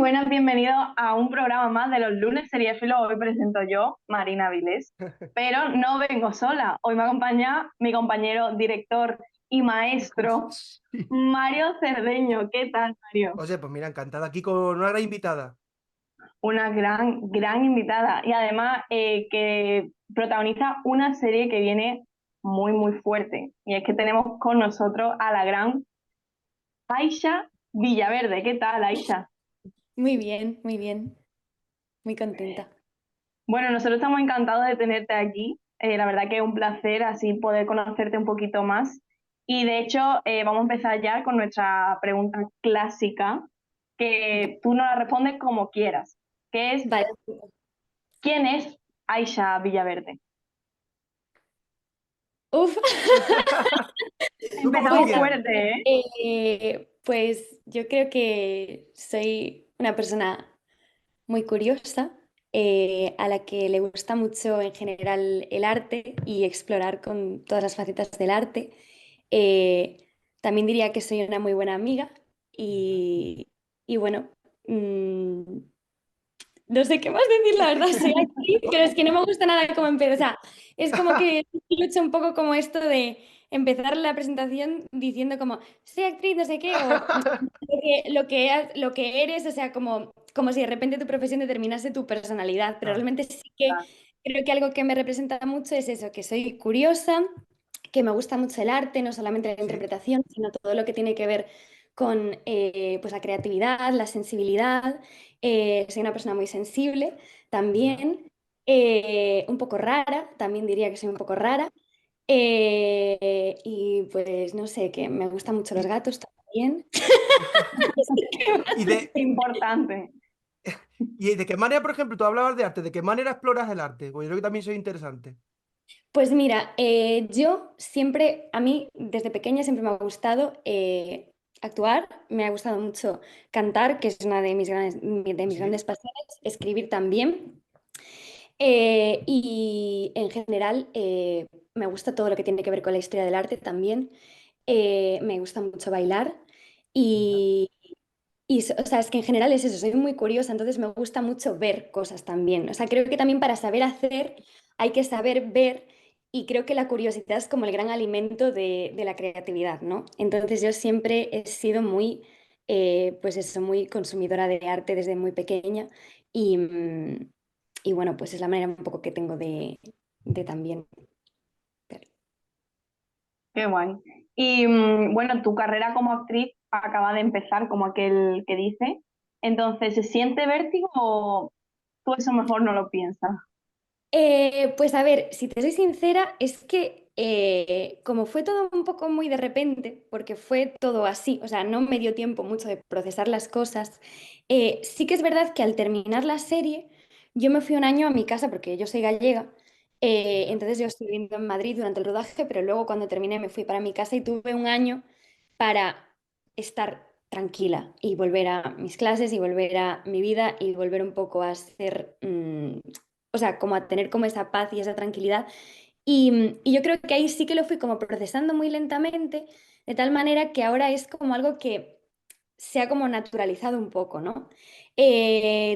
buenas, bienvenidos a un programa más de los lunes seriéfilos. Hoy presento yo, Marina Vilés, pero no vengo sola. Hoy me acompaña mi compañero, director y maestro, Sí. Mario Cerdeño. ¿Qué tal, Mario? Oye, pues mira, encantada aquí con una gran invitada. Una gran invitada y además que protagoniza una serie que viene muy fuerte. Y es que tenemos con nosotros a la gran Aisha Villaverde. ¿Qué tal, Aisha? Muy bien, muy contenta. Bueno, nosotros estamos encantados de tenerte aquí. La verdad que es un placer así poder conocerte un poquito más. Y de hecho, vamos a empezar ya con nuestra pregunta clásica, que tú nos la respondes como quieras, que es, Vale. ¿quién es Aisha Villaverde? Uf, Tú como tú Empezamos pues, quieras. fuerte, ¿eh? pues yo creo que soy una persona muy curiosa, a la que le gusta mucho en general el arte y explorar con todas las facetas del arte. Eh, También diría que soy una muy buena amiga y, y bueno, mm, no sé qué más decir, la verdad, soy actriz, pero es que no me gusta nada cómo empezar. O sea, es como que lucho un poco como esto de empezar la presentación diciendo como, soy actriz, no sé qué, o lo que eres, o sea, como si de repente tu profesión determinase tu personalidad. Pero Claro. realmente sí que creo que algo que me representa mucho es eso, que soy curiosa, que me gusta mucho el arte, no solamente la Sí. interpretación, sino todo lo que tiene que ver con pues la creatividad, la sensibilidad. Soy una persona muy sensible Ya. también, un poco rara, también diría que soy un poco rara. Y pues no sé, que me gustan mucho los Y, gatos también. y de, Importante. y de qué manera, por ejemplo, tú hablabas de arte, ¿de qué manera exploras el arte? Pues yo creo que también soy interesante. Pues mira, yo siempre, a mí desde pequeña siempre me ha gustado actuar, me ha gustado mucho cantar, que es una de mis ¿Sí? grandes pasiones, escribir también. Y en general me gusta todo lo que tiene que ver con la historia del arte también. Me gusta mucho bailar Ya. y, o sea, es que en general es eso, soy muy curiosa, entonces me gusta mucho ver cosas también. O sea, creo que también para saber hacer hay que saber ver y creo que la curiosidad es como el gran alimento de la creatividad, ¿no? Entonces yo siempre he sido muy, pues eso, muy consumidora de arte desde muy pequeña y, y bueno, pues es la manera un poco que tengo de también ver. Qué guay. Y bueno, tu carrera como actriz acaba de empezar, como aquel que dice. Entonces, ¿se siente vértigo o tú eso mejor no lo piensas? Pues a ver, si te soy sincera, es que como fue todo un poco muy de repente, porque fue todo así, o sea, no me dio tiempo mucho de procesar las cosas, sí que es verdad que al terminar la serie, yo me fui un año a mi casa, porque yo soy gallega, Ya. entonces yo estuve viviendo en Madrid durante el rodaje, pero luego cuando terminé me fui para mi casa y tuve un año para estar tranquila y volver a mis clases y volver a mi vida y volver un poco a ser, o sea, como a tener como esa paz y esa tranquilidad. Y yo creo que ahí sí que lo fui como procesando muy lentamente, de tal manera que ahora es como algo que se ha como naturalizado un poco, ¿no?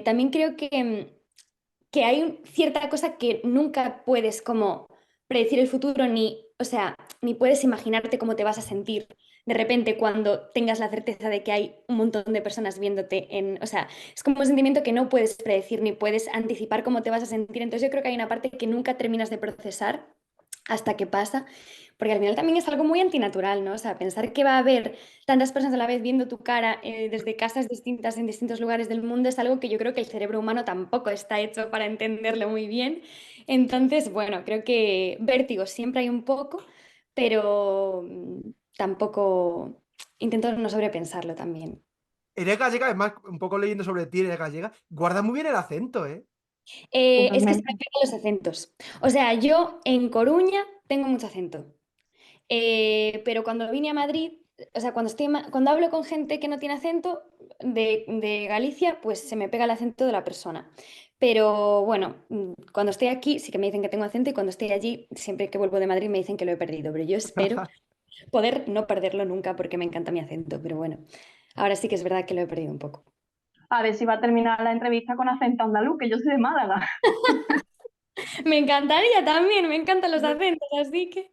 También creo que hay cierta cosa que nunca puedes como predecir el futuro ni, o sea, ni puedes imaginarte cómo te vas a sentir de repente cuando tengas la certeza de que hay un montón de personas viéndote o sea, es como un sentimiento que no puedes predecir ni puedes anticipar cómo te vas a sentir. Entonces yo creo que hay una parte que nunca terminas de procesar hasta que pasa, porque al final también es algo muy antinatural, ¿no? O sea, pensar que va a haber tantas personas a la vez viendo tu cara desde casas distintas en distintos lugares del mundo es algo que yo creo que el cerebro humano tampoco está hecho para entenderlo muy bien. Entonces, bueno, creo que vértigo siempre hay un poco, pero tampoco intento no sobrepensarlo también. Eres gallega, además, un poco leyendo sobre ti, eres gallega. Guardas muy bien el acento, ¿eh? Es que se me Totalmente. pegan los acentos. O sea, yo en Coruña tengo mucho acento. Pero cuando vine a Madrid, o sea, cuando hablo con gente que no tiene acento de Galicia, pues se me pega el acento de la persona. Pero bueno, cuando estoy aquí sí que me dicen que tengo acento y cuando estoy allí, siempre que vuelvo de Madrid me dicen que lo he perdido. Pero yo espero poder no perderlo nunca porque me encanta mi acento. Pero bueno, ahora sí que es verdad que lo he perdido un poco. a ver si va a terminar la entrevista con acento andaluz, que yo soy de Málaga. Me encantaría también, me encantan los acentos, así que...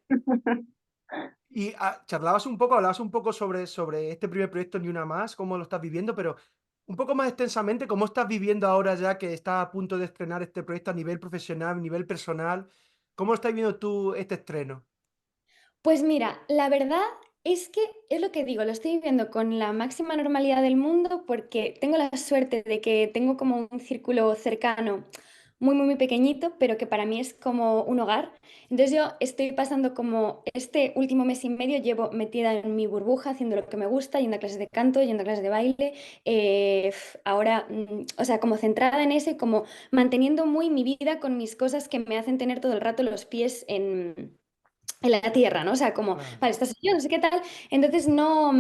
Y hablabas un poco sobre este primer proyecto Ni Una Más, cómo lo estás viviendo, pero un poco más extensamente, cómo estás viviendo ahora ya que estás a punto de estrenar este proyecto a nivel profesional, a nivel personal. ¿Cómo estás viviendo tú este estreno? Pues mira, la verdad es que es lo que digo, lo estoy viviendo con la máxima normalidad del mundo porque tengo la suerte de que tengo como un círculo cercano muy, muy, muy pequeñito, pero que para mí es como un hogar. Entonces yo estoy pasando como este último mes y medio llevo metida en mi burbuja, haciendo lo que me gusta, yendo a clases de canto, yendo a clases de baile, ahora, o sea, como centrada en eso y como manteniendo muy mi vida con mis cosas que me hacen tener todo el rato los pies en la tierra, ¿no? O sea, como, Claro. vale, estás yo, no sé qué tal. Entonces no,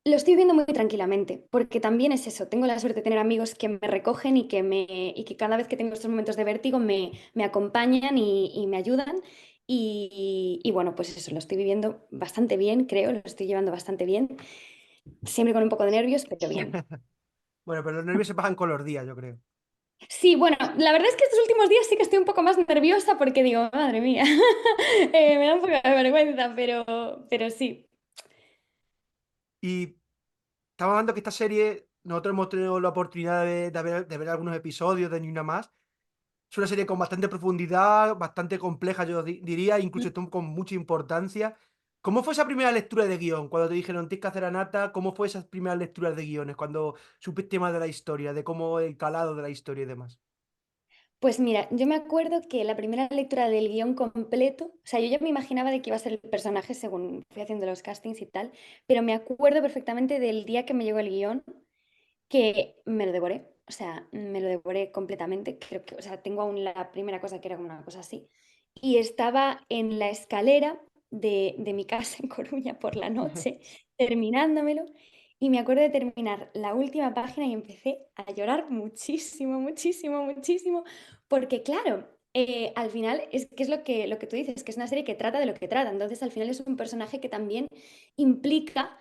lo estoy viendo muy tranquilamente, porque también es eso, tengo la suerte de tener amigos que me recogen y que cada vez que tengo estos momentos de vértigo me acompañan y me ayudan. Y bueno, pues eso, lo estoy viviendo bastante bien, creo, lo estoy llevando bastante bien, siempre con un poco de nervios, pero bien. Bueno, pero los nervios se pasan con los días, yo creo. Sí, bueno, la verdad es que estos últimos días sí que estoy un poco más nerviosa porque digo, madre mía, me da un poco de vergüenza, pero sí. Y estamos hablando que esta serie, nosotros hemos tenido la oportunidad de ver algunos episodios de Ni Una Más. Es una serie con bastante profundidad, bastante compleja, yo diría, incluso con mucha importancia. ¿Cómo fue esa primera lectura de guión? Cuando te dijeron tienes que hacer a Nata, ¿cómo fue esas primeras lecturas de guiones? Cuando supiste más de la historia, de cómo el calado de la historia y demás. Pues mira, yo me acuerdo que la primera lectura del guión completo, o sea, yo ya me imaginaba de qué iba a ser el personaje según fui haciendo los castings y tal, pero me acuerdo perfectamente del día que me llegó el guión, que me lo devoré, o sea, me lo devoré completamente, creo que, o sea, tengo aún la primera cosa que era como una cosa así, y estaba en la escalera de mi casa en Coruña por la noche, terminándomelo, y me acuerdo de terminar la última página y empecé a llorar muchísimo, muchísimo, muchísimo, porque claro, al final es que es lo que tú dices, que es una serie que trata de lo que trata, entonces al final es un personaje que también implica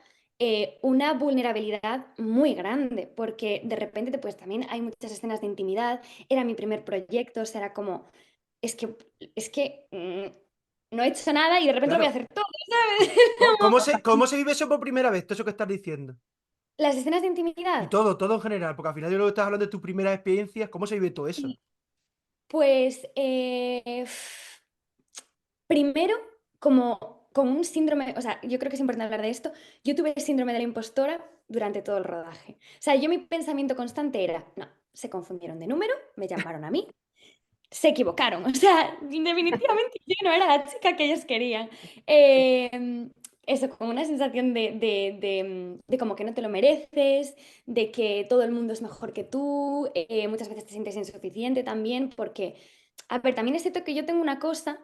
una vulnerabilidad muy grande, porque de repente pues también hay muchas escenas de intimidad, era mi primer proyecto, o sea, era como, es que, es que no he hecho nada y de repente lo voy a Claro. hacer todo, ¿sabes? ¿Cómo se vive eso por primera vez? Todo eso que estás diciendo. Las escenas de Y intimidad, todo en general, porque al final yo lo que estás hablando de tus primeras experiencias, ¿cómo se vive todo eso? sí, pues primero, como con un síndrome, o sea, yo creo que es importante hablar de esto, yo tuve el síndrome de la impostora durante todo el rodaje. O sea, yo mi pensamiento constante era, no, se confundieron de número, me llamaron a mí, se equivocaron. O sea, definitivamente yo no era la chica que ellos querían. Eso, como una sensación de como que no te lo mereces, de que todo el mundo es mejor que tú, muchas veces te sientes insuficiente también, porque, a ver, también es cierto que yo tengo una cosa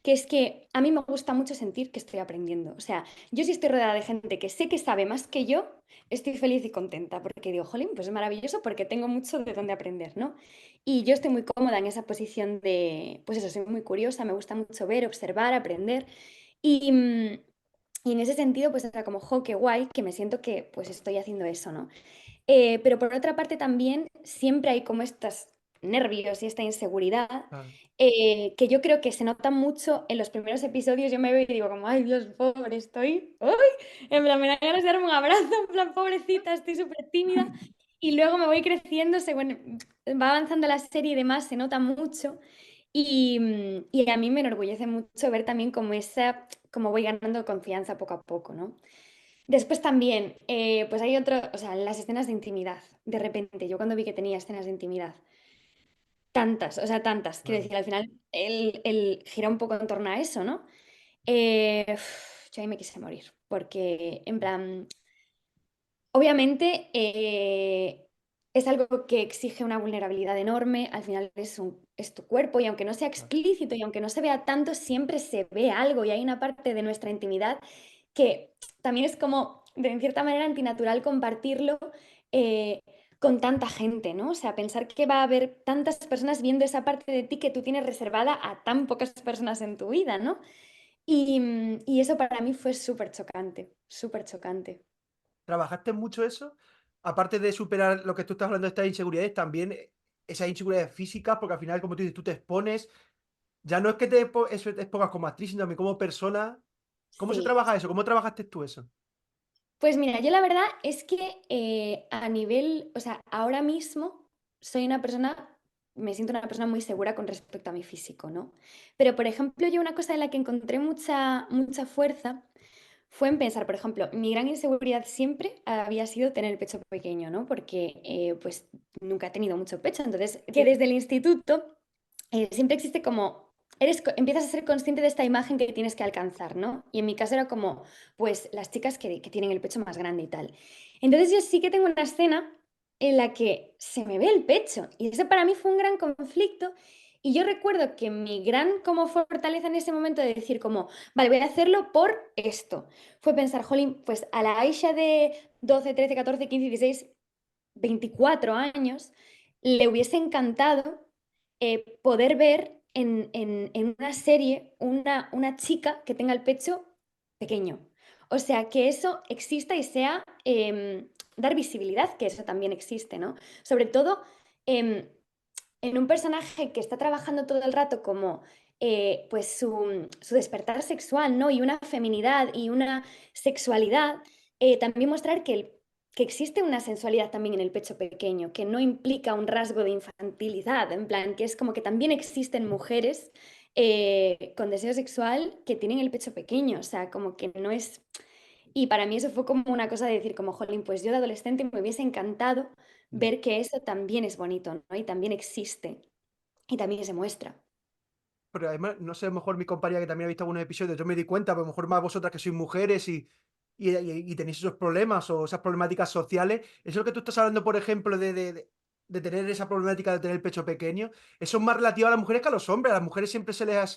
que es que a mí me gusta mucho sentir que estoy aprendiendo. O sea, yo sí estoy rodeada de gente que sé que sabe más que yo, estoy feliz y contenta, porque digo, jolín, pues es maravilloso porque tengo mucho de dónde aprender, ¿no? Y yo estoy muy cómoda en esa posición de, pues eso, soy muy curiosa, me gusta mucho ver, observar, aprender. Y, y en ese sentido, pues era como, jo, qué guay, que me siento que pues estoy haciendo eso, ¿no? Pero por otra parte también siempre hay como estos nervios y esta inseguridad Claro. que yo creo que se nota mucho en los primeros episodios. Yo me veo y digo como, ay Dios, pobre, estoy, ¡ay! En plan, me dan ganas de darme un abrazo, en plan, pobrecita, estoy súper tímida. Y luego me voy creciendo, según va avanzando la serie y demás, se nota mucho. Y a mí me enorgullece mucho ver también cómo voy ganando confianza poco a poco, ¿no? Después también, pues hay otro, o sea, las escenas de intimidad. De repente, yo cuando vi que tenía escenas de intimidad, tantas, o sea, tantas, quiero Claro. decir, al final él gira un poco en torno a eso, ¿no? Yo ahí me quise morir, porque en plan, obviamente es algo que exige una vulnerabilidad enorme, al final es tu cuerpo y aunque no sea Claro. explícito y aunque no se vea tanto, siempre se ve algo y hay una parte de nuestra intimidad que también es como, de en cierta manera, antinatural compartirlo eh, con tanta gente, ¿no? O sea, pensar que va a haber tantas personas viendo esa parte de ti que tú tienes reservada a tan pocas personas en tu vida, ¿no? Y eso para mí fue súper chocante, súper chocante. ¿Trabajaste mucho eso? aparte de superar lo que tú estás hablando de estas inseguridades, también esas inseguridades físicas, porque al final, como tú dices, tú te expones, ya no es que eso te expongas como actriz, sino también como persona. ¿Cómo se Sí. trabaja eso? ¿Cómo trabajaste tú eso? Pues mira, yo la verdad es que a nivel, o sea, ahora mismo soy una persona, me siento una persona muy segura con respecto a mi físico, ¿no? Pero, por ejemplo, yo una cosa en la que encontré mucha fuerza fue en pensar, por ejemplo, mi gran inseguridad siempre había sido tener el pecho pequeño, ¿no? Porque pues nunca he tenido mucho pecho, entonces que desde el instituto siempre existe como, empiezas a ser consciente de esta imagen que tienes que alcanzar, ¿no? Y en mi caso era como, pues las chicas que tienen el pecho más grande y tal. Entonces yo sí que tengo una escena en la que se me ve el pecho y eso para mí fue un gran conflicto. Y yo recuerdo que mi gran como fortaleza en ese momento de decir como, vale, voy a hacerlo por esto, fue pensar, jolín, pues a la Aisha de 12, 13, 14, 15, 16, 24 años, le hubiese encantado poder ver en una serie una chica que tenga el pecho pequeño. O sea, que eso exista y sea dar visibilidad, que eso también existe, ¿no? Sobre todo en un personaje que está trabajando todo el rato como pues su despertar sexual, ¿no? Y una feminidad y una sexualidad, también mostrar que existe una sensualidad también en el pecho pequeño, que no implica un rasgo de infantilidad, en plan, que es como que también existen mujeres con deseo sexual que tienen el pecho pequeño, o sea, como que no es... Y para mí eso fue como una cosa de decir, como, jolín, pues yo de adolescente me hubiese encantado Mm. ver que eso también es bonito, ¿no? Y también existe y también se muestra. Pero además, no sé, a lo mejor mi compañera que también ha visto algunos episodios, yo me di cuenta, pero a lo mejor más vosotras que sois mujeres y tenéis esos problemas o esas problemáticas sociales. Eso es lo que tú estás hablando, por ejemplo, de tener esa problemática de tener el pecho pequeño. Eso es más relativo a las mujeres que a los hombres. A las mujeres siempre se les ha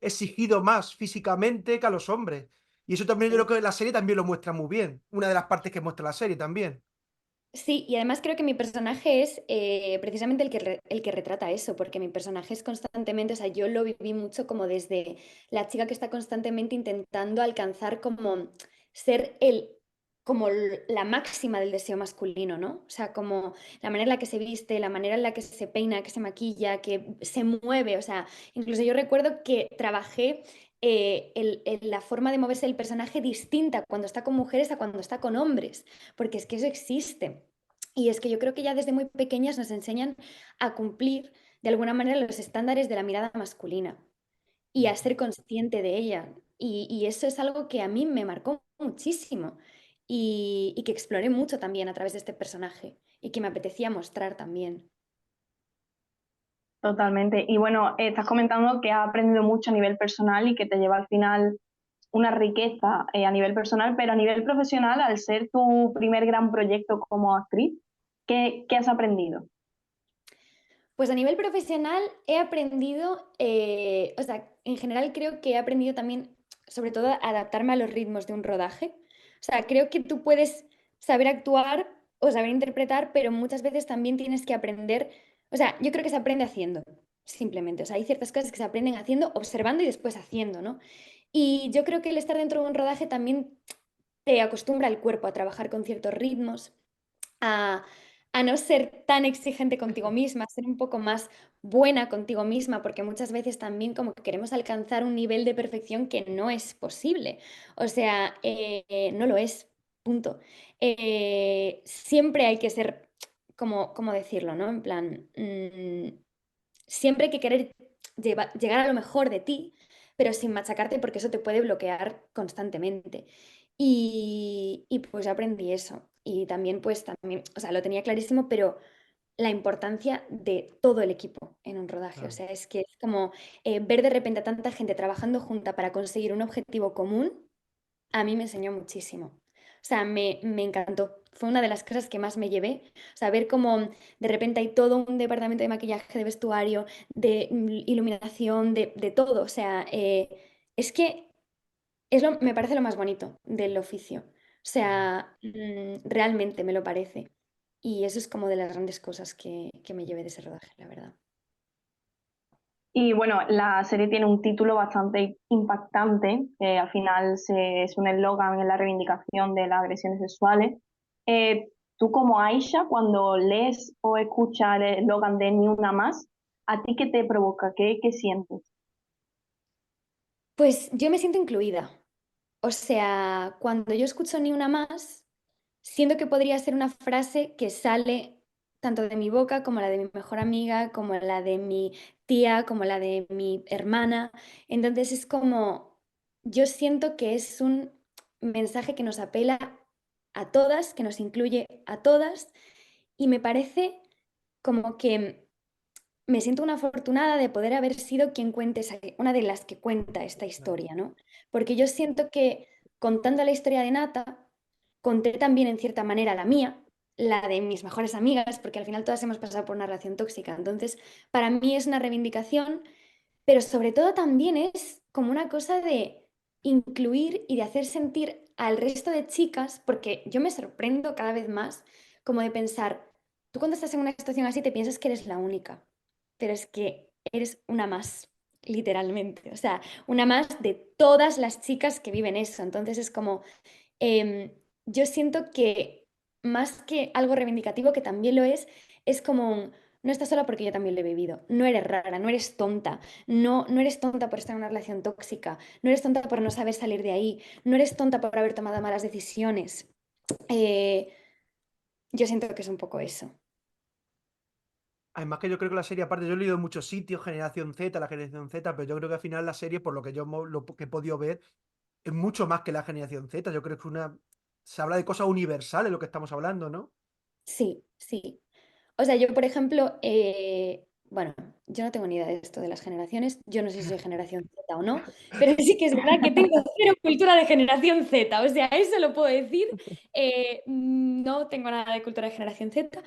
exigido más físicamente que a los hombres. Y eso también yo Sí. creo que la serie también lo muestra muy bien. Una de las partes que muestra la serie también. Sí, y además creo que mi personaje es precisamente el que retrata eso, porque mi personaje es constantemente, o sea, yo lo viví mucho como desde la chica que está constantemente intentando alcanzar como ser como la máxima del deseo masculino, ¿no? O sea, como la manera en la que se viste, la manera en la que se peina, que se maquilla, que se mueve, o sea, incluso yo recuerdo que trabajé la forma de moverse del personaje distinta cuando está con mujeres a cuando está con hombres, porque es que eso existe. Y es que yo creo que ya desde muy pequeñas nos enseñan a cumplir de alguna manera los estándares de la mirada masculina y a ser consciente de ella. Y eso es algo que a mí me marcó muchísimo y que exploré mucho también a través de este personaje y que me apetecía mostrar también. Totalmente. Y bueno, estás comentando que has aprendido mucho a nivel personal y que te lleva al final una riqueza a nivel personal, pero a nivel profesional, al ser tu primer gran proyecto como actriz, ¿qué has aprendido? Pues a nivel profesional he aprendido, o sea, en general creo que he aprendido también, sobre todo, a adaptarme a los ritmos de un rodaje. O sea, creo que tú puedes saber actuar o saber interpretar, pero muchas veces también tienes que aprender, o sea, yo creo que se aprende haciendo, simplemente. O sea, hay ciertas cosas que se aprenden haciendo, observando y después haciendo, ¿no? Y yo creo que el estar dentro de un rodaje también te acostumbra al cuerpo a trabajar con ciertos ritmos, a, a no ser tan exigente contigo misma, a ser un poco más buena contigo misma, porque muchas veces también como que queremos alcanzar un nivel de perfección que no es posible. O sea, no lo es, punto. Siempre hay que ser, como decirlo, ¿no? En plan, siempre hay que querer llegar a lo mejor de ti, pero sin machacarte porque eso te puede bloquear constantemente. Y pues aprendí eso. Y también, pues también, o sea, lo tenía clarísimo, pero la importancia de todo el equipo en un rodaje. O Claro. sea, es que es como ver de repente a tanta gente trabajando junta para conseguir un objetivo común, a mí me enseñó muchísimo. O sea, me encantó. Fue una de las cosas que más me llevé. O sea, ver cómo de repente hay todo un departamento de maquillaje, de vestuario, de iluminación, de todo. O sea, es que me parece lo más bonito del oficio. O sea, realmente me lo parece. Y eso es como de las grandes cosas que me llevé de ese rodaje, la verdad. Y bueno, la serie tiene un título bastante impactante, que al final es un eslogan en la reivindicación de las agresiones sexuales. tú como Aisha, cuando lees o escuchas el eslogan de Ni una más, ¿a ti qué te provoca? ¿Qué sientes? Pues yo me siento incluida. O sea, cuando yo escucho Ni una más, siento que podría ser una frase que sale tanto de mi boca como la de mi mejor amiga, como la de mi tía, como la de mi hermana. Entonces es como, yo siento que es un mensaje que nos apela a todas, que nos incluye a todas, y me parece como que me siento una afortunada de poder haber sido quien cuente una de las que cuenta esta Claro. historia, ¿no? Porque yo siento que contando la historia de Nata, conté también en cierta manera la mía, la de mis mejores amigas, porque al final todas hemos pasado por una relación tóxica. Entonces, para mí es una reivindicación, pero sobre todo también es como una cosa de incluir y de hacer sentir al resto de chicas, porque yo me sorprendo cada vez más como de pensar, tú cuando estás en una situación así te piensas que eres la única, pero es que eres una más, literalmente, o sea, una más de todas las chicas que viven eso. Entonces es como, yo siento que más que algo reivindicativo, que también lo es como no estás sola porque yo también lo he vivido, no eres rara, no eres tonta, no eres tonta por estar en una relación tóxica, no eres tonta por no saber salir de ahí, no eres tonta por haber tomado malas decisiones. Eh, yo siento que es un poco eso. Además que yo creo que la serie, aparte, yo he leído en muchos sitios, Generación Z, la Generación Z, pero yo creo que al final la serie, por lo que lo que he podido ver, es mucho más que la Generación Z. Yo creo que se habla de cosas universales lo que estamos hablando, ¿no? Sí, sí. O sea, yo, por ejemplo, bueno, yo no tengo ni idea de esto de las generaciones, yo no sé si soy generación Z o no, pero sí que es verdad que tengo cero cultura de generación Z, o sea, eso lo puedo decir. No tengo nada de cultura de generación Z,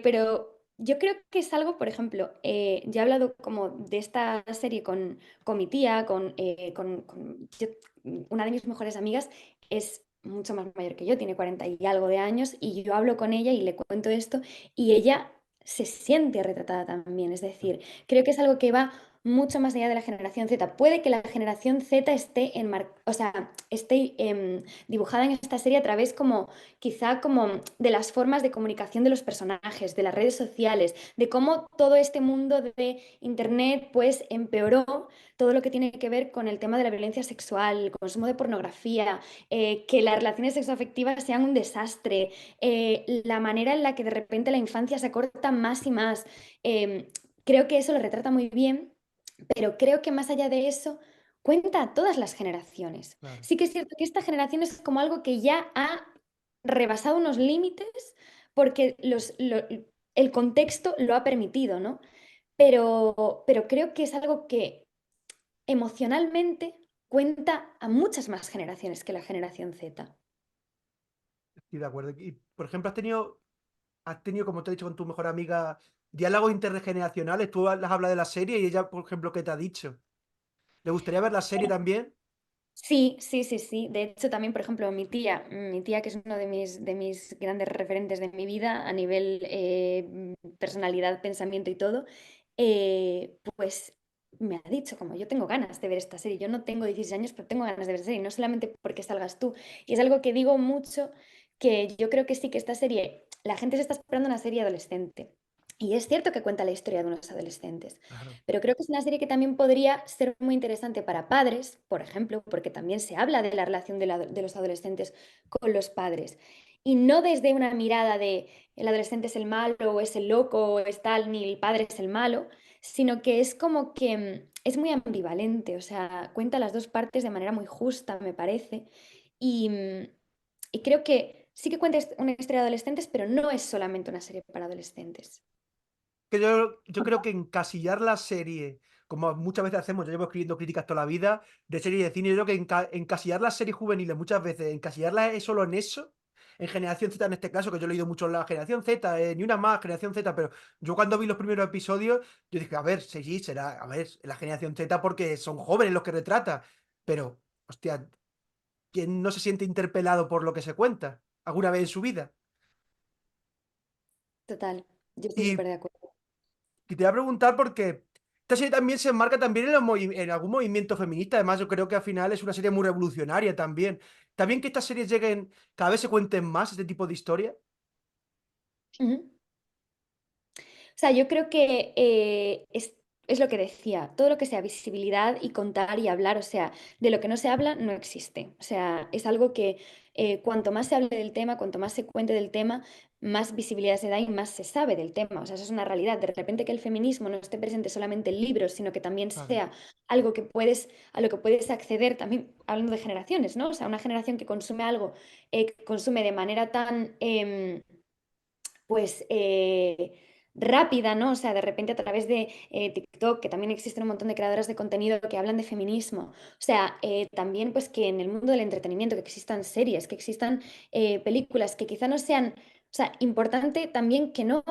pero yo creo que es algo, por ejemplo, ya he hablado como de esta serie con mi tía, una de mis mejores amigas es mucho más mayor que yo, tiene 40 y algo de años, y yo hablo con ella y le cuento esto y ella se siente retratada también. Es decir, creo que es algo que va mucho más allá de la generación Z. Puede que la generación Z o sea, esté dibujada en esta serie a través como quizá como de las formas de comunicación de los personajes, de las redes sociales, de cómo todo este mundo de Internet pues empeoró todo lo que tiene que ver con el tema de la violencia sexual, el consumo de pornografía, que las relaciones sexoafectivas sean un desastre, la manera en la que de repente la infancia se acorta más y más. Creo que eso lo retrata muy bien, pero creo que más allá de eso cuenta a todas las generaciones. Claro. Sí que es cierto que esta generación es como algo que ya ha rebasado unos límites porque el contexto lo ha permitido, ¿no? Pero creo que es algo que emocionalmente cuenta a muchas más generaciones que la generación Z. Estoy de acuerdo. Y, por ejemplo, has tenido, como te he dicho, con tu mejor amiga, diálogos intergeneracionales. Tú les has hablado de la serie y ella, por ejemplo, ¿qué te ha dicho? ¿Le gustaría ver la serie también? Sí, sí, sí, sí. De hecho, también, por ejemplo, mi tía que es uno de mis grandes referentes de mi vida a nivel personalidad, pensamiento y todo, pues me ha dicho como yo tengo ganas de ver esta serie. Yo no tengo 16 años, pero tengo ganas de ver esta serie, no solamente porque salgas tú. Y es algo que digo mucho, que yo creo que sí que esta serie, la gente se está esperando una serie adolescente. Y es cierto que cuenta la historia de unos adolescentes, Claro. pero creo que es una serie que también podría ser muy interesante para padres, por ejemplo, porque también se habla de la relación de los adolescentes con los padres. Y no desde una mirada de el adolescente es el malo, o es el loco, o es tal, ni el padre es el malo, sino que es como que es muy ambivalente, o sea, cuenta las dos partes de manera muy justa, me parece. Y creo que sí que cuenta una historia de adolescentes, pero no es solamente una serie para adolescentes. Que yo creo que encasillar la serie, como muchas veces hacemos, yo llevo escribiendo críticas toda la vida de serie y de cine, yo creo que encasillar las series juveniles muchas veces, encasillarlas es solo en eso, en Generación Z en este caso, que yo he leído mucho la Generación Z, ni una más, Generación Z, pero yo cuando vi los primeros episodios, yo dije, a ver, sí, será, a ver, la Generación Z porque son jóvenes los que retrata, pero, hostia, ¿quién no se siente interpelado por lo que se cuenta alguna vez en su vida? Total, yo estoy Y súper de acuerdo. Y te voy a preguntar porque esta serie también se enmarca también en algún movimiento feminista. Además, yo creo que al final es una serie muy revolucionaria también. También que estas series lleguen, cada vez se cuenten más este tipo de historias. Ujú. O sea, yo creo que es lo que decía, todo lo que sea visibilidad y contar y hablar, o sea, de lo que no se habla no existe. O sea, es algo que cuanto más se hable del tema, cuanto más se cuente del tema, más visibilidad se da y más se sabe del tema. O sea, eso es una realidad. De repente que el feminismo no esté presente solamente en libros, sino que también Claro. sea algo que puedes, a lo que puedes acceder, también hablando de generaciones, ¿no? O sea, una generación que consume algo, que consume de manera tan... pues rápida, ¿no? O sea, de repente a través de TikTok, que también existen un montón de creadoras de contenido que hablan de feminismo. O sea, también pues que en el mundo del entretenimiento, que existan series, que existan películas, que quizá no sean, o sea, importante también que no,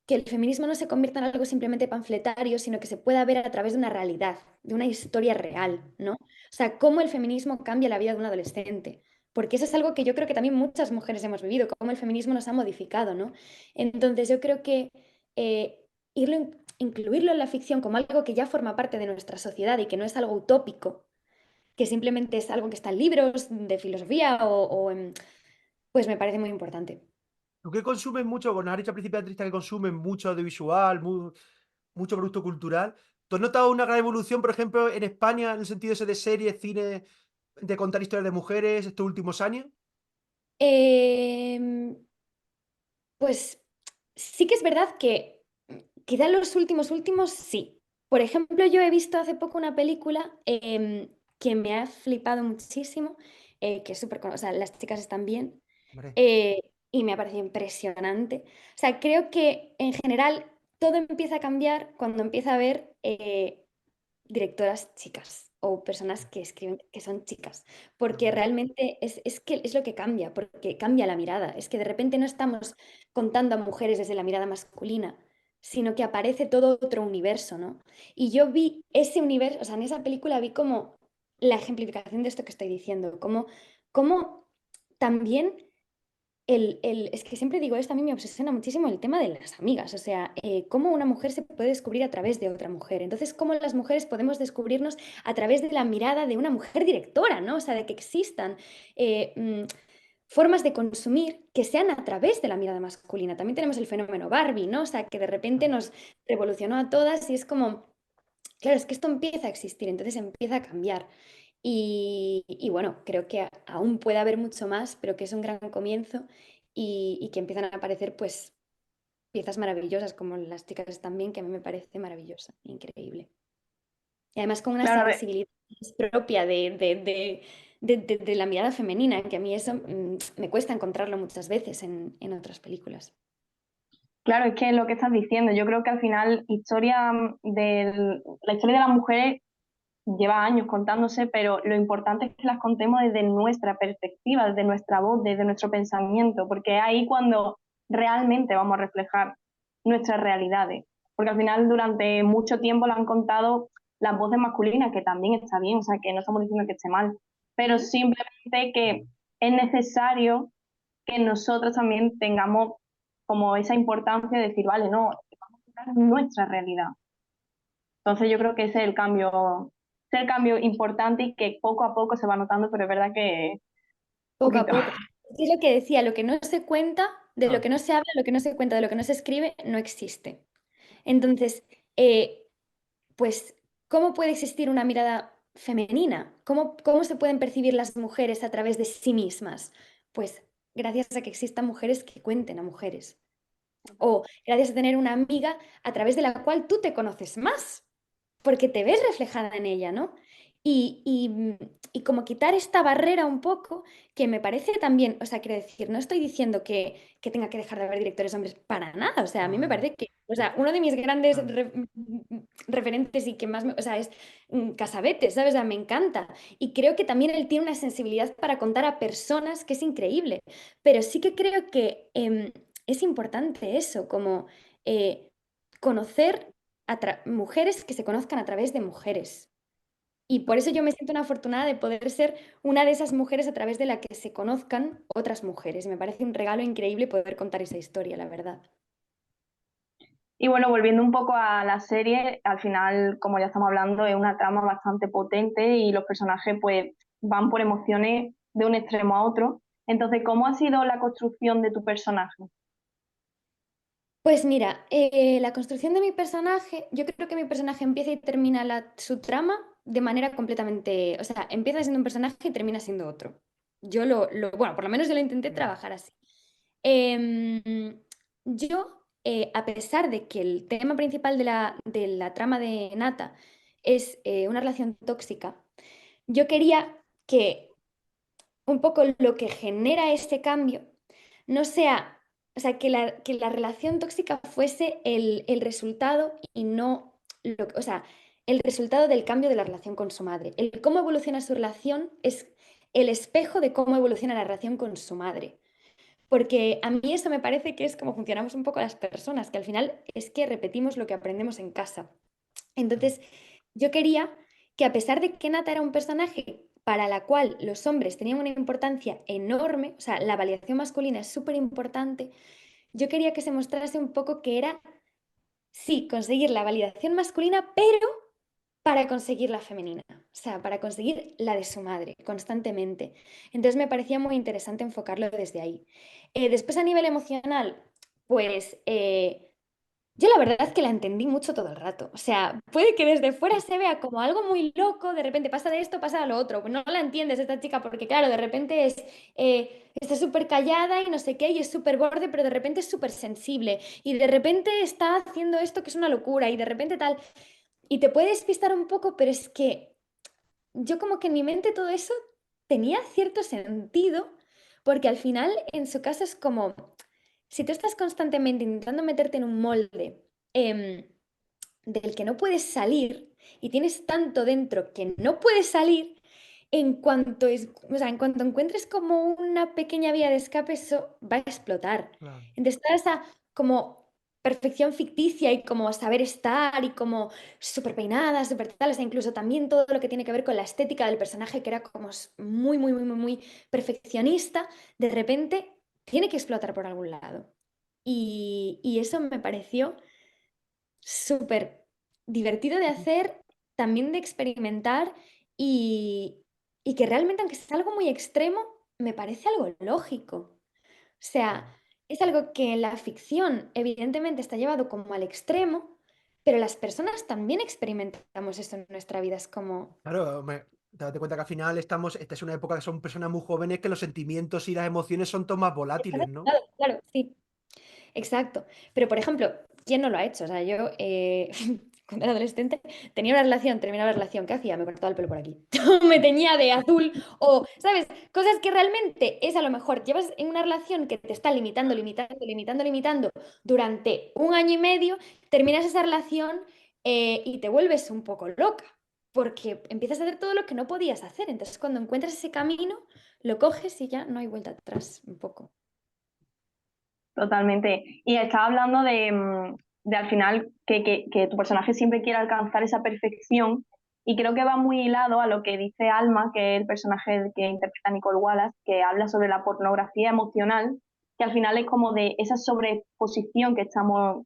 que el feminismo no se convierta en algo simplemente panfletario, sino que se pueda ver a través de una realidad, de una historia real, ¿no? O sea, cómo el feminismo cambia la vida de un adolescente. Porque eso es algo que yo creo que también muchas mujeres hemos vivido, cómo el feminismo nos ha modificado, ¿no? Entonces yo creo que incluirlo en la ficción como algo que ya forma parte de nuestra sociedad y que no es algo utópico, que simplemente es algo que está en libros de filosofía pues me parece muy importante. ¿Tú que consumes mucho, bueno, has dicho al principio de la entrevista que consumes mucho audiovisual, mucho producto cultural? ¿Tú has notado una gran evolución, por ejemplo, en España, en el sentido ese de series, cine, de contar historias de mujeres estos últimos años? Em, Pues sí que es verdad que quizá en los últimos sí. Por ejemplo, yo he visto hace poco una película que me ha flipado muchísimo, que es súper, o sea, las chicas están bien, Hombre, y me ha parecido impresionante. O sea, creo que en general todo empieza a cambiar cuando empieza a haber directoras chicas o personas que escriben que son chicas, porque también. realmente es que es lo que cambia, porque cambia la mirada. Es que de repente no estamos contando a mujeres desde la mirada masculina, sino que aparece todo otro universo, ¿no? Y yo vi ese universo, o sea, en esa película vi como la ejemplificación de esto que estoy diciendo, como también es que siempre digo esto, a mí me obsesiona muchísimo el tema de las amigas, o sea, cómo una mujer se puede descubrir a través de otra mujer. Entonces, cómo las mujeres podemos descubrirnos a través de la mirada de una mujer directora, ¿no? O sea, de que existan formas de consumir que sean a través de la mirada masculina. También tenemos el fenómeno Barbie, ¿no? O sea, que de repente Claro. nos revolucionó a todas y es como, claro, es que esto empieza a existir, entonces empieza a cambiar. Y bueno, creo que aún puede haber mucho más, pero que es un gran comienzo y que empiezan a aparecer pues piezas maravillosas como Las chicas también, que a mí me parece maravillosa, increíble. Y además con una Claro, a ver, sensibilidad propia de la mirada femenina, que a mí eso me cuesta encontrarlo muchas veces en otras películas. claro, es que es lo que estás diciendo, yo creo que al final la historia de las mujeres lleva años contándose, pero lo importante es que las contemos desde nuestra perspectiva, desde nuestra voz, desde nuestro pensamiento, porque es ahí cuando realmente vamos a reflejar nuestras realidades. Porque al final durante mucho tiempo lo han contado las voces masculinas, que también está bien, o sea, que no estamos diciendo que esté mal, pero ¿Mm? simplemente que es necesario que nosotros también tengamos como esa importancia de decir, vale, no, vamos a contar nuestra realidad. Entonces yo creo que ese es el cambio importante y que poco a poco se va notando, pero es verdad que Poco a poquito. poco. Es lo que decía, lo que no se cuenta, de lo Claro. que no se habla, lo que no se cuenta, de lo que no se escribe, no existe. Entonces, eh, pues, ¿cómo puede existir una mirada femenina? ¿Cómo se pueden percibir las mujeres a través de sí mismas? Pues gracias a que existan mujeres que cuenten a mujeres. O gracias a tener una amiga a través de la cual tú te conoces más, porque te ves reflejada en ella, ¿no? Y como quitar esta barrera un poco, que me parece también, o sea, quiero decir, no estoy diciendo que tenga que dejar de haber directores hombres para nada, o sea, a mí No, me no, parece que, o sea, uno de mis grandes claro. referentes y que más, o sea, es Cassavetes, ¿sabes? O sea, me encanta. Y creo que también él tiene una sensibilidad para contar a personas que es increíble, pero sí que creo que es importante eso, como conocer mujeres que se conozcan a través de mujeres. Y por eso yo me siento una afortunada de poder ser una de esas mujeres a través de la que se conozcan otras mujeres. Me parece un regalo increíble poder contar esa historia, la verdad. Y bueno, volviendo un poco a la serie, al final, como ya estamos hablando, es una trama bastante potente y los personajes pues van por emociones de un extremo a otro. Entonces, ¿cómo ha sido la construcción de tu personaje? Pues mira, la construcción de mi personaje, yo creo que mi personaje empieza y termina su trama de manera completamente, o sea, empieza siendo un personaje y termina siendo otro. Bueno, por lo menos yo lo intenté Mm, trabajar así. Em, yo, a pesar de que el tema principal de la trama de Nata es una relación tóxica, yo quería que un poco lo que genera este cambio no sea, o sea, que la relación tóxica fuese el resultado y no, o sea, el resultado del cambio de la relación con su madre. El cómo evoluciona su relación es el espejo de cómo evoluciona la relación con su madre. Porque a mí eso me parece que es como funcionamos un poco las personas, que al final es que repetimos lo que aprendemos en casa. mm. Entonces, yo quería que a pesar de que Nata era un personaje para la cual los hombres tenían una importancia enorme, o sea, la validación masculina es súper importante, yo quería que se mostrase un poco que era, sí, conseguir la validación masculina, pero para conseguir la femenina, o sea, para conseguir la de su madre constantemente. Entonces me parecía muy interesante enfocarlo desde ahí. Después a nivel emocional, pues yo la verdad es que la entendí mucho todo el rato. O sea, puede que desde fuera se vea como algo muy loco, de repente pasa de esto, pasa a lo otro. Pues no la entiendes esta chica porque, claro, de repente está súper callada y no sé qué, y es súper borde, pero de repente es súper sensible. Y de repente está haciendo esto que es una locura, y de repente tal. Y te puede despistar un poco, pero es que yo como que en mi mente todo eso tenía cierto sentido, porque al final en su caso es como, si tú estás constantemente intentando meterte en un molde em, del que no puedes salir y tienes tanto dentro que no puedes salir, o sea, en cuanto encuentres como una pequeña vía de escape, eso va a explotar. Claro. Entonces, toda esa como perfección ficticia y como saber estar y como súper peinada, súper tal, o sea, incluso también todo lo que tiene que ver con la estética del personaje, que era como muy, muy, muy, muy, muy perfeccionista, de repente tiene que explotar por algún lado. Y eso me pareció súper divertido de hacer, también de experimentar y, y que realmente, aunque sea algo muy extremo, me parece algo lógico. O Claro. sea, es algo que en la ficción evidentemente está llevado como al extremo, pero las personas también experimentamos eso en nuestra vida. Es como, Claro, date cuenta que al final esta es una época que son personas muy jóvenes que los sentimientos y las emociones son todos más volátiles, ¿no? claro, claro, sí. Exacto. Pero, por ejemplo, ¿quién no lo ha hecho? O sea, yo cuando era adolescente tenía una relación, terminaba la relación, ¿qué hacía? Me cortaba el pelo por aquí. Me teñía de azul o, ¿sabes? Cosas que realmente es a lo mejor, llevas en una relación que te está limitando, limitando, limitando, limitando durante un año y medio, terminas esa relación y te vuelves un poco loca. Porque empiezas a hacer todo lo que no podías hacer. Entonces, cuando encuentras ese camino, lo coges y ya no hay vuelta atrás, un poco. Totalmente. Y estaba hablando de al final que tu personaje siempre quiere alcanzar esa perfección y creo que va muy hilado a lo que dice Alma, que es el personaje que interpreta Nicole Wallace, que habla sobre la pornografía emocional, que al final es como de esa sobreposición que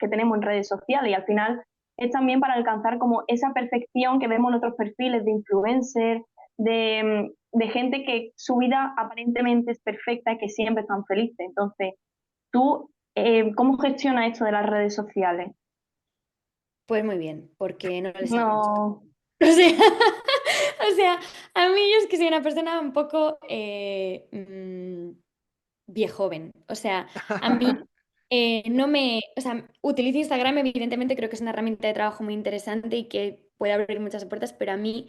tenemos en redes sociales y al final es también para alcanzar como esa perfección que vemos en otros perfiles de influencer, de gente que su vida aparentemente es perfecta y que siempre están felices. Entonces, ¿tú cómo gestionas esto de las redes sociales? Pues muy bien, porque no les hago mucho caso. No, O sea, o sea, a mí yo es que soy una persona un poco viejoven. O sea, a mí no me... O sea, utilizo Instagram, evidentemente creo que es una herramienta de trabajo muy interesante y que puede abrir muchas puertas, pero a mí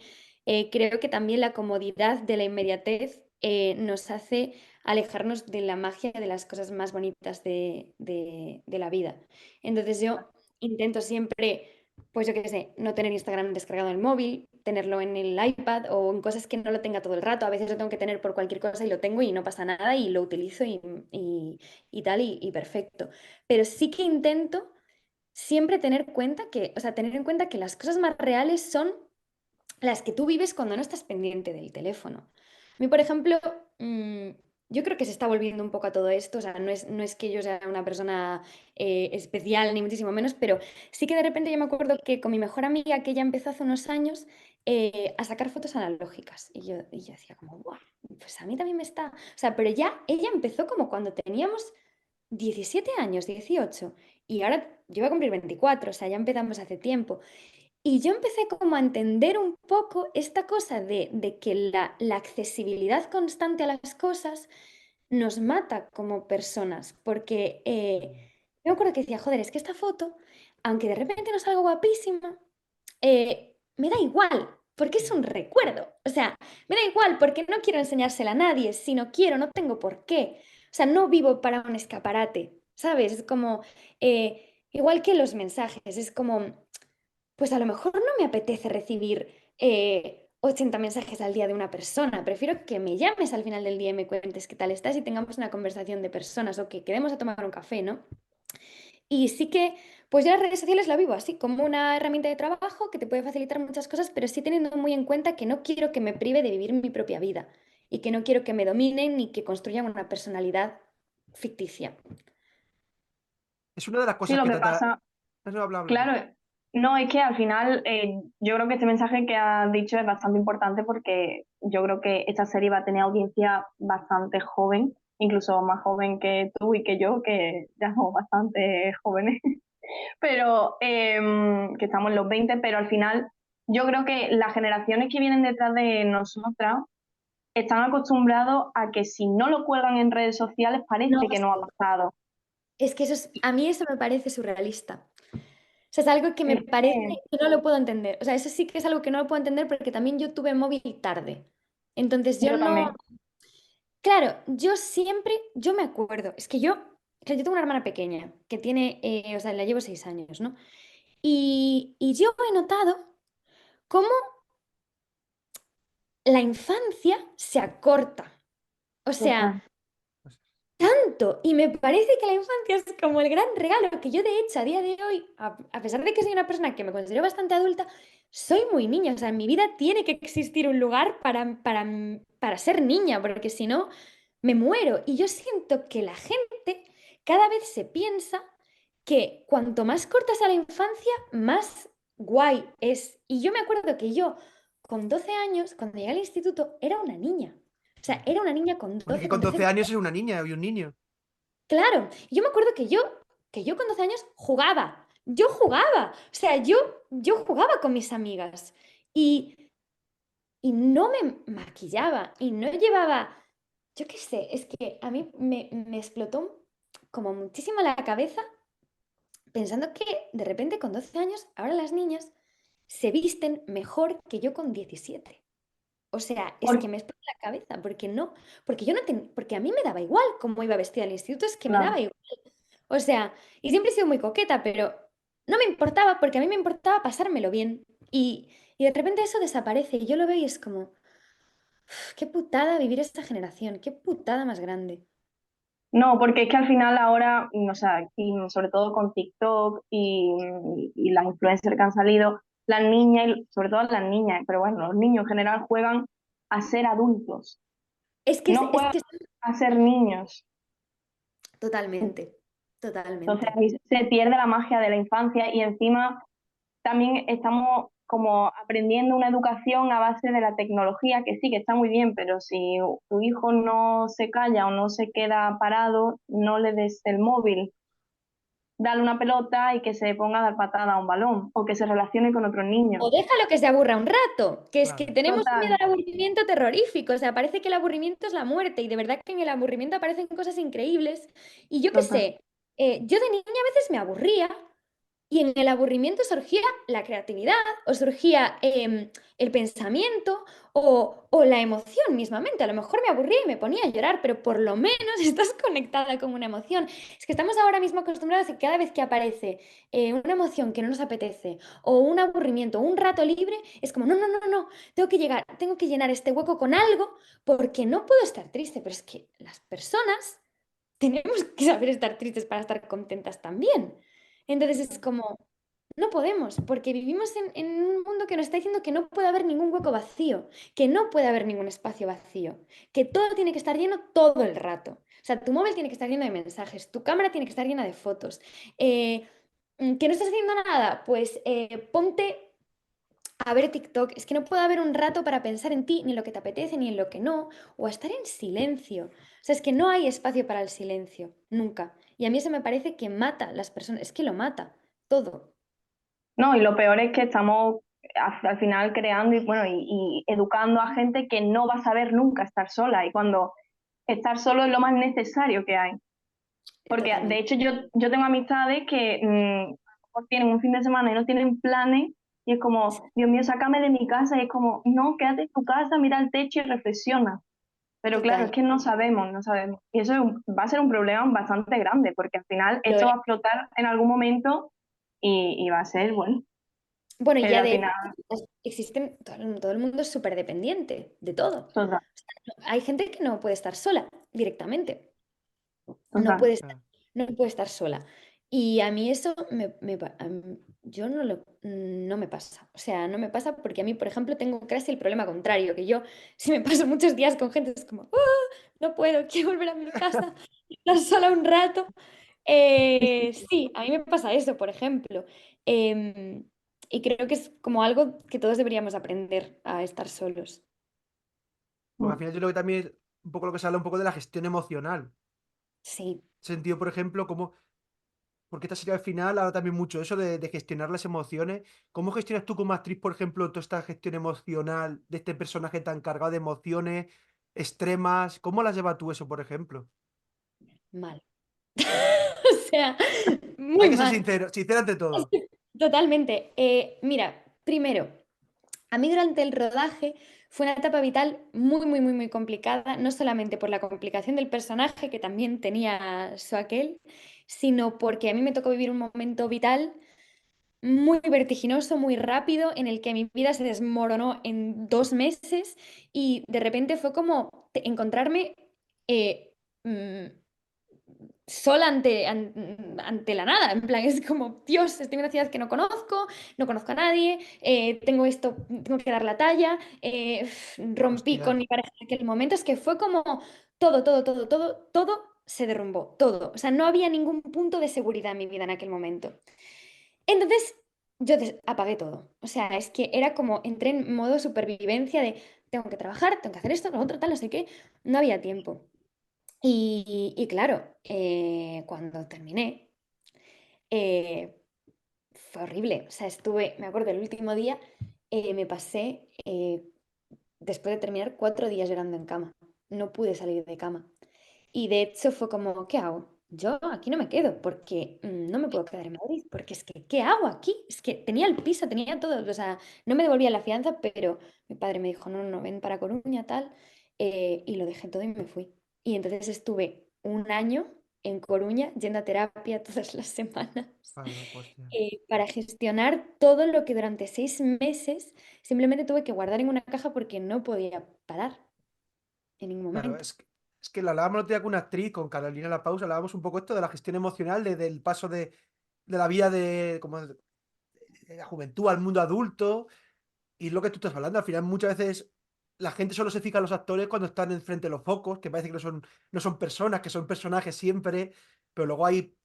creo que también la comodidad de la inmediatez nos hace alejarnos de la magia de las cosas más bonitas de la vida. Entonces yo intento siempre pues yo qué sé, no tener Instagram descargado en el móvil, tenerlo en el iPad o en cosas que no lo tenga todo el rato. A veces lo tengo que tener por cualquier cosa y lo tengo y no pasa nada y lo utilizo y tal y perfecto. Pero sí que intento siempre tener cuenta que, o sea, tener en cuenta que las cosas más reales son las que tú vives cuando no estás pendiente del teléfono. A mí, por ejemplo, yo creo que se está volviendo un poco a todo esto, o sea, no es que yo sea una persona especial, ni muchísimo menos, pero sí que de repente yo me acuerdo que con mi mejor amiga, que ella empezó hace unos años, a sacar fotos analógicas. Y yo decía como, guau, pues a mí también me está... O sea, pero ya ella empezó como cuando teníamos 17 años, 18. y ahora yo voy a cumplir 24, o sea, ya empezamos hace tiempo. Y yo empecé como a entender un poco esta cosa de que la accesibilidad constante a las cosas nos mata como personas, porque yo me acuerdo que decía, joder, es que esta foto, aunque de repente no salga guapísima, me da igual, porque es un recuerdo. O sea, me da igual porque no quiero enseñársela a nadie, si no quiero, no tengo por qué. O sea, no vivo para un escaparate, ¿sabes? Es como, igual que los mensajes, es como, pues a lo mejor no me apetece recibir 80 mensajes al día de una persona. Prefiero que me llames al final del día y me cuentes qué tal estás y tengamos una conversación de personas o que quedemos a tomar un café, ¿no? Y sí que, pues yo las redes sociales la vivo así, como una herramienta de trabajo que te puede facilitar muchas cosas, pero sí teniendo muy en cuenta que no quiero que me prive de vivir mi propia vida y que no quiero que me dominen ni que construyan una personalidad ficticia. Es una de las Sí, cosas lo que que trata... pasa, No, habla tú. claro, no, es que al final yo creo que este mensaje que has dicho es bastante importante porque yo creo que esta serie va a tener audiencia bastante joven, incluso más joven que tú y que yo, que ya somos bastante jóvenes, pero que estamos en los 20, pero al final yo creo que las generaciones que vienen detrás de nosotras están acostumbrados a que si no lo cuelgan en redes sociales No, parece que no ha sí. pasado. Es que a mí eso me parece surrealista. O sea, es algo que me Es parece que que no lo puedo entender. O sea, eso sí que es algo que no lo puedo entender porque también yo tuve móvil tarde. Entonces yo yo no, también. claro, yo siempre, yo me acuerdo, es que o sea, yo tengo una hermana pequeña que tiene, o sea, la llevo 6 años, ¿no? Y yo he notado cómo la infancia se acorta. O sea, Total. tanto. Y me parece que la infancia es como el gran regalo que yo, de hecho, a día de hoy, a pesar de que soy una persona que me considero bastante adulta, soy muy niña. O sea, en mi vida tiene que existir un lugar para ser niña, porque si no, me muero. Y yo siento que la gente cada vez se piensa que cuanto más corta sea la infancia, más guay es. Y yo me acuerdo que yo, con 12 años, cuando llegué al instituto, era una niña. O sea, era una niña con Porque es que 12, con con 13. 12 años es una niña y un niño. Claro, yo me acuerdo que yo con 12 años jugaba, yo jugaba, o sea, yo jugaba con mis amigas y, y no me maquillaba y no llevaba, yo qué sé, es que a mí me explotó como muchísimo la cabeza pensando que de repente con 12 años, ahora las niñas se visten mejor que yo con 17. O sea, es que Por- me explota la cabeza, porque no, porque yo no porque a mí me daba igual cómo iba vestida al instituto, es que me claro. daba igual. O sea, y siempre he sido muy coqueta, pero no me importaba porque a mí me importaba pasármelo bien. Y de repente eso desaparece y yo lo veo y es como, "Uf, qué putada vivir esta generación, qué putada más grande". No, porque es que al final ahora, o sea, y sobre todo con TikTok y las influencers que han salido, las niñas, y sobre todo las niñas, pero bueno, los niños en general juegan a ser adultos, Es que, no es juegan que a ser niños. totalmente, Entonces totalmente. ahí se pierde la magia de la infancia y encima también estamos como aprendiendo una educación a base de la tecnología, que sí, que está muy bien, pero si tu hijo no se calla o no se queda parado, no le des el móvil, dale una pelota y que se ponga a dar patada a un balón o que se relacione con otros niños. O déjalo que se aburra un rato, que es que Claro. tenemos un miedo Total, al aburrimiento terrorífico, o sea, parece que el aburrimiento es la muerte y de verdad que en el aburrimiento aparecen cosas increíbles. Y yo qué total. sé, yo de niña a veces me aburría. Y en el aburrimiento surgía la creatividad o surgía el pensamiento o la emoción mismamente. A lo mejor me aburría y me ponía a llorar, pero por lo menos estás conectada con una emoción. Es que estamos ahora mismo acostumbrados a que cada vez que aparece una emoción que no nos apetece o un aburrimiento o un rato libre, es como, no, no, no, no, tengo que llenar este hueco con algo porque no puedo estar triste. Pero es que las personas tenemos que saber estar tristes para estar contentas también. Entonces es como, no podemos, porque vivimos en un mundo que nos está diciendo que no puede haber ningún hueco vacío, que no puede haber ningún espacio vacío, que todo tiene que estar lleno todo el rato. O sea, tu móvil tiene que estar lleno de mensajes, tu cámara tiene que estar llena de fotos. ¿Que no estás haciendo nada? Pues ponte a ver TikTok. Es que no puede haber un rato para pensar en ti, ni en lo que te apetece, ni en lo que no, o a estar en silencio. O sea, es que no hay espacio para el silencio, nunca. Y a mí eso me parece que mata a las personas, es que lo mata todo. No, y lo peor es que estamos al final creando y, bueno, y educando a gente que no va a saber nunca estar sola y cuando estar solo es lo más necesario que hay. Porque de Totalmente. hecho yo tengo amistades que a lo mejor tienen un fin de semana y no tienen planes y es como, Dios mío, sácame de mi casa y es como, no, quédate en tu casa, mira el techo y reflexiona. Pero claro, es Total. que no sabemos, no sabemos. Y eso va a ser un problema bastante grande porque al final Lo esto es. va a explotar en algún momento y va a ser, bueno, Bueno, y ya al de hecho final, existen, todo el mundo es súper dependiente de todo. total, Hay gente que no puede estar sola directamente. No total. puede estar, no puede estar sola. Y a mí eso yo no me pasa. O sea, no me pasa porque a mí, por ejemplo, tengo casi el problema contrario, que yo si me paso muchos días con gente es como, no puedo, quiero volver a mi casa, estar sola un rato. Sí, a mí me pasa eso, por ejemplo. Em, y creo que es como algo que todos deberíamos aprender a estar solos. Porque al final yo creo que también es un poco lo que se habla un poco de la gestión emocional. Sí, Sentido, por ejemplo, como, porque esta serie al final habla también mucho eso de gestionar las emociones. ¿Cómo gestionas tú como actriz, por ejemplo, toda esta gestión emocional de este personaje tan cargado de emociones extremas? ¿Cómo las llevas tú eso, por ejemplo? mal. O sea, Hay muy que ser mal. sincero, sincera ante Es todo. que totalmente. Mira, primero, a mí durante el rodaje fue una etapa vital muy, muy, muy, muy complicada, no solamente por la complicación del personaje, que también tenía su aquel, sino porque a mí me tocó vivir un momento vital muy vertiginoso, muy rápido, en el que mi vida se desmoronó en 2 meses y de repente fue como encontrarme eh, mm, sola ante la nada. En plan, es como, Dios, estoy en una ciudad que no conozco a nadie, tengo esto, tengo que dar la talla, rompí Hostia, con mi pareja en aquel momento. Es que fue como todo se derrumbó, todo. O sea, no había ningún punto de seguridad en mi vida en aquel momento. Entonces, yo apagué todo. O sea, es que era como, entré en modo supervivencia de, tengo que trabajar, tengo que hacer esto, lo otro, tal, no sé qué. No había tiempo. Y claro, cuando terminé, eh, fue horrible. O sea, me acuerdo, el último día me pasé, después de terminar, 4 días llorando en cama. No pude salir de cama. Y de hecho fue como, ¿qué hago? Yo aquí no me quedo porque no me puedo quedar en Madrid, porque es que, ¿qué hago aquí? Es que tenía el piso, tenía todo, o sea, no me devolvía la fianza, pero mi padre me dijo, no, no, ven para Coruña, tal, y lo dejé todo y me fui. Y entonces estuve un año en Coruña yendo a terapia todas las semanas claro, hostia. para gestionar todo lo que durante 6 meses simplemente tuve que guardar en una caja porque no podía parar en ningún Claro, momento. es que lo hablábamos el otro día con una actriz, con Carolina La Pausa, hablábamos un poco esto de la gestión emocional, del paso de la vida de la juventud al mundo adulto. Y lo que tú estás hablando, al final muchas veces la gente solo se fija en los actores cuando están enfrente de los focos, que parece que no son personas, que son personajes siempre, pero luego hay,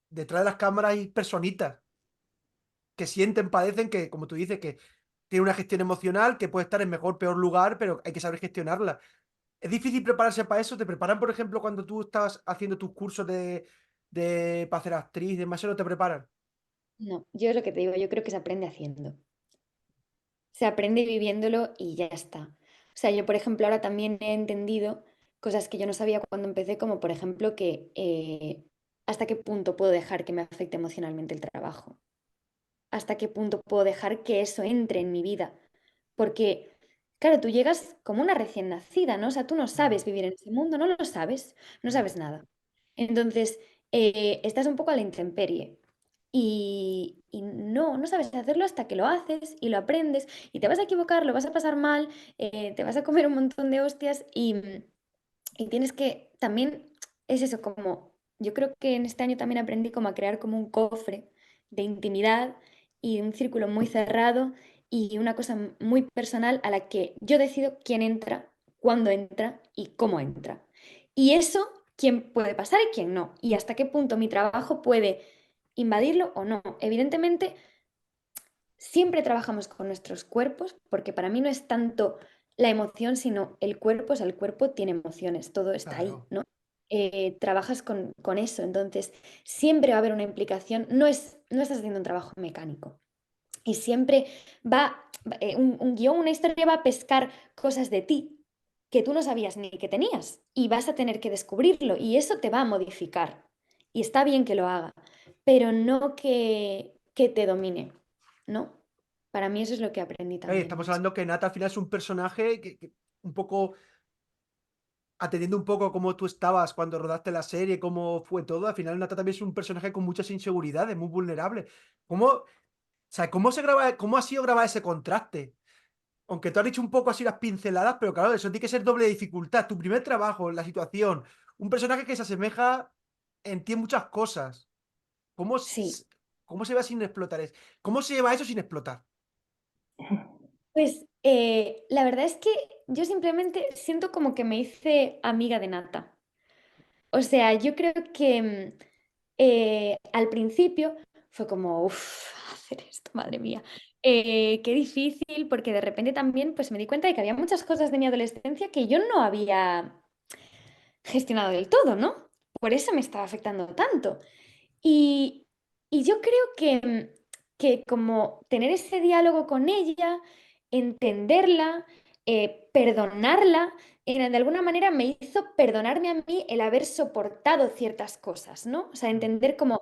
detrás de las cámaras hay personitas que sienten, padecen, que, como tú dices, que tiene una gestión emocional, que puede estar en mejor, peor lugar, pero hay que saber gestionarla. Es difícil prepararse para eso. ¿Te preparan, por ejemplo, cuando tú estás haciendo tus cursos para ser actriz y demás? ¿Se no te preparan? No, yo es lo que te digo, yo creo que se aprende haciendo. Se aprende viviéndolo y ya está. O sea, yo, por ejemplo, ahora también he entendido cosas que yo no sabía cuando empecé, como por ejemplo que hasta qué punto puedo dejar que me afecte emocionalmente el trabajo. Hasta qué punto puedo dejar que eso entre en mi vida. Porque, claro, tú llegas como una recién nacida, ¿no? O sea, tú no Mm, sabes vivir en ese mundo, no lo sabes, no mm. sabes nada. Entonces, estás un poco a la intemperie. Y no sabes hacerlo hasta que lo haces y lo aprendes y te vas a equivocar, lo vas a pasar mal, te vas a comer un montón de hostias y tienes que también, es eso, como yo creo que en este año también aprendí como a crear como un cofre de intimidad y un círculo muy cerrado y una cosa muy personal a la que yo decido quién entra, cuándo entra y cómo entra. Y eso, quién puede pasar y quién no. Y hasta qué punto mi trabajo puede invadirlo o no. Evidentemente, siempre trabajamos con nuestros cuerpos, porque para mí no es tanto la emoción, sino el cuerpo, o sea, el cuerpo tiene emociones, todo está ahí, Claro. ¿no? trabajas con eso. Entonces, siempre va a haber una implicación. No estás haciendo un trabajo mecánico. Y siempre un guión, una historia va a pescar cosas de ti que tú no sabías ni que tenías. Y vas a tener que descubrirlo. Y eso te va a modificar. Y está bien que lo haga, pero no que te domine, ¿no? Para mí eso es lo que aprendí también Estamos mucho. hablando que Nata al final es un personaje que un poco, atendiendo un poco a cómo tú estabas cuando rodaste la serie, cómo fue todo, al final Nata también es un personaje con muchas inseguridades, muy vulnerable. ¿Cómo, o sea, cómo se graba, cómo ha sido grabar ese contraste? Aunque tú has dicho un poco así las pinceladas, pero claro, eso tiene que ser doble dificultad. Tu primer trabajo, la situación, un personaje que se asemeja en ti en muchas cosas. ¿Cómo, Sí, cómo se va sin explotar? ¿Cómo se lleva eso sin explotar? pues la verdad es que yo simplemente siento como que me hice amiga de Nata. O sea, yo creo que al principio fue como, uff, hacer esto, madre mía. Qué difícil, porque de repente también pues me di cuenta de que había muchas cosas de mi adolescencia que yo no había gestionado del todo, ¿no? Por eso me estaba afectando tanto. Y, y yo creo que como tener ese diálogo con ella, entenderla, perdonarla, de alguna manera me hizo perdonarme a mí el haber soportado ciertas cosas, ¿no? O sea, Mm, entender como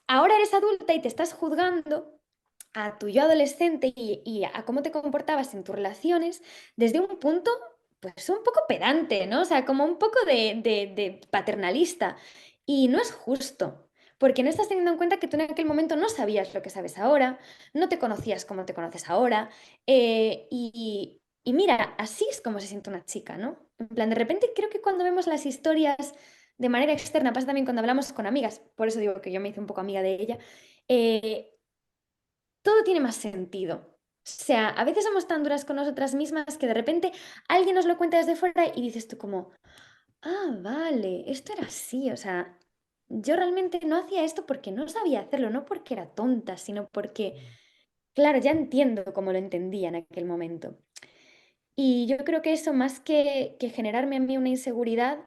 ahora eres adulta y te estás juzgando a tu yo adolescente y a cómo te comportabas en tus relaciones desde un punto, pues un poco pedante, ¿no? O sea, como un poco de paternalista. Y no es justo, porque no estás teniendo en cuenta que tú en aquel momento no sabías lo que sabes ahora, no te conocías como te conoces ahora. Y mira, así es como se siente una chica, ¿no? En plan, de repente creo que cuando vemos las historias de manera externa, pasa también cuando hablamos con amigas, por eso digo que yo me hice un poco amiga de ella, eh, todo tiene más sentido. O sea, a veces somos tan duras con nosotras mismas que de repente alguien nos lo cuenta desde fuera y dices tú como, ah, vale, esto era así. O sea, yo realmente no hacía esto porque no sabía hacerlo, no porque era tonta, sino porque, mm, claro, ya entiendo cómo lo entendía en aquel momento. Y yo creo que eso, más que generarme a mí una inseguridad,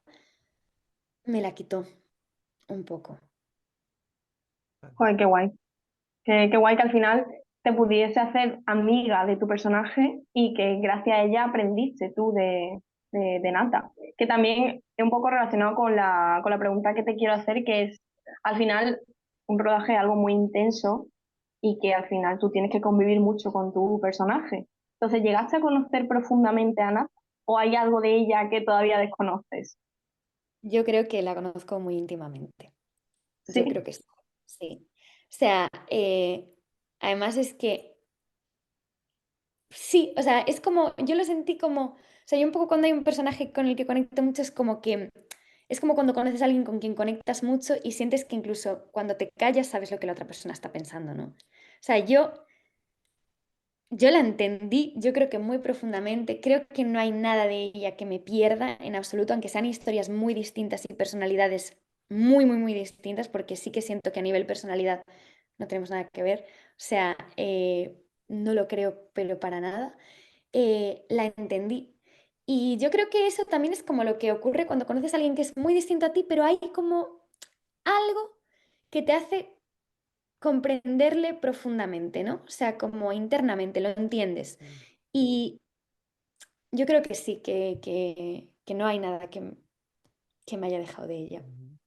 me la quitó un poco. vale. Joder, qué guay. Qué guay que al final te pudiese hacer amiga de tu personaje y que gracias a ella aprendiste tú de Nata. Que también es un poco relacionado con la pregunta que te quiero hacer, que es, al final, un rodaje es algo muy intenso y que al final tú tienes que convivir mucho con tu personaje. Entonces, ¿llegaste a conocer profundamente a Nata o hay algo de ella que todavía desconoces? Yo creo que la conozco muy íntimamente. Yo Sí. creo que sí. Sí. O sea, además es que sí, o sea, es como, yo lo sentí como, o sea, yo un poco cuando hay un personaje con el que conecto mucho es como que, es como cuando conoces a alguien con quien conectas mucho y sientes que incluso cuando te callas sabes lo que la otra persona está pensando, ¿no? O sea, yo la entendí, yo creo que muy profundamente, creo que no hay nada de ella que me pierda en absoluto, aunque sean historias muy distintas y personalidades muy, muy, muy distintas, porque sí que siento que a nivel personalidad no tenemos nada que ver, o sea, no lo creo, pero para nada, la entendí. Y yo creo que eso también es como lo que ocurre cuando conoces a alguien que es muy distinto a ti, pero hay como algo que te hace comprenderle profundamente, ¿no? O sea, como internamente, lo entiendes. Mm, Y yo creo que sí, que no hay nada que me haya dejado de ella. mm.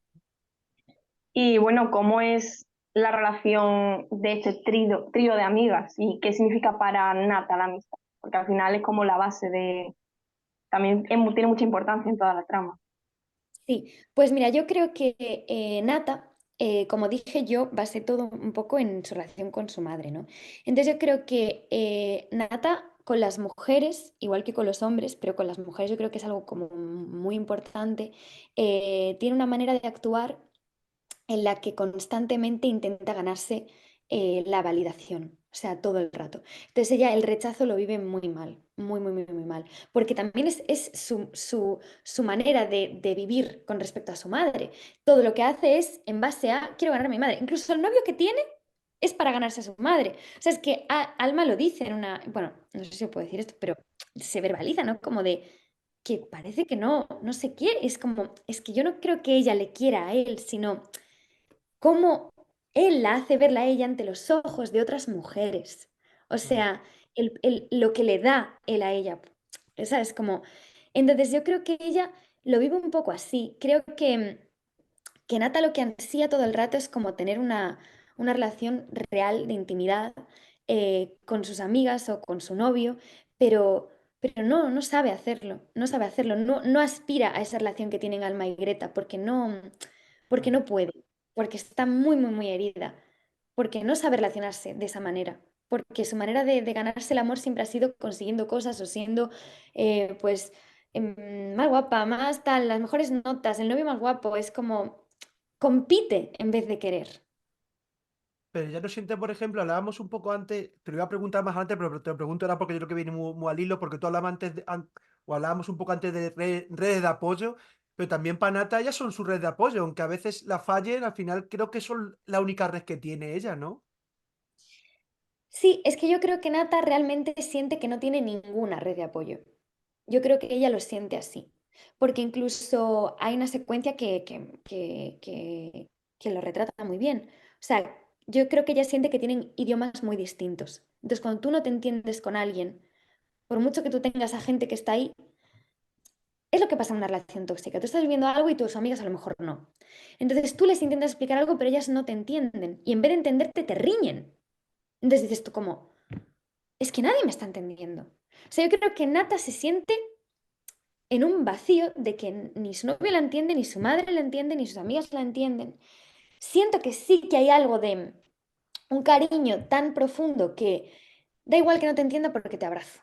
Y bueno, ¿cómo es la relación de este trío de amigas y qué significa para Nata la amistad? Porque al final es como la base de... También tiene mucha importancia en toda la trama. Sí, pues mira, yo creo que Nata, como dije yo, basé todo un poco en su relación con su madre, ¿no? Entonces yo creo que Nata con las mujeres, igual que con los hombres, pero con las mujeres yo creo que es algo como muy importante, tiene una manera de actuar en la que constantemente intenta ganarse la validación, o sea, todo el rato. Entonces ella el rechazo lo vive muy mal, muy, muy, muy, muy mal, porque también es su manera de vivir con respecto a su madre. Todo lo que hace es en base a, quiero ganar a mi madre. Incluso el novio que tiene es para ganarse a su madre. O sea, es que Alma lo dice en una, bueno, no sé si puedo decir esto, pero se verbaliza, ¿no? Como de, que parece que no se quiere. Es como, es que yo no creo que ella le quiera a él, sino cómo él la hace verla a ella ante los ojos de otras mujeres. O Claro. sea, lo que le da él a ella. ¿Sabes? Como, entonces yo creo que ella lo vive un poco así. Creo que Nata lo que ansía todo el rato es como tener una relación real de intimidad con sus amigas o con su novio, pero no sabe hacerlo, no sabe hacerlo, no aspira a esa relación que tienen Alma y Greta, porque Claro. no puede, porque está muy, muy, muy herida, porque no sabe relacionarse de esa manera. Porque su manera de ganarse el amor siempre ha sido consiguiendo cosas o siendo, pues, más guapa, más tal, las mejores notas, el novio más guapo. Es como, compite en vez de querer. Pero ya no siente, por ejemplo, hablábamos un poco antes, te lo iba a preguntar más antes, pero te lo pregunto ahora porque yo creo que viene muy al hilo, porque tú hablabas antes, o hablábamos un poco antes de redes de apoyo, pero también para Nata ellas son su red de apoyo, aunque a veces la fallen, al final creo que son la única red que tiene ella, ¿no? Sí, es que yo creo que Nata realmente siente que no tiene ninguna red de apoyo. Yo creo que ella lo siente así. Porque incluso hay una secuencia que lo retrata muy bien. O sea, yo creo que ella siente que tienen idiomas muy distintos. Entonces, cuando tú no te entiendes con alguien, por mucho que tú tengas a gente que está ahí, es lo que pasa en una relación tóxica. Tú estás viviendo algo y tus amigas a lo mejor no. Entonces tú les intentas explicar algo, pero ellas no te entienden. Y en vez de entenderte, te riñen. Entonces dices tú como, es que nadie me está entendiendo. O sea, yo creo que Nata se siente en un vacío de que ni su novio la entiende, ni su madre la entiende, ni sus amigas la entienden. Siento que sí que hay algo de un cariño tan profundo que da igual que no te entienda porque te abrazo.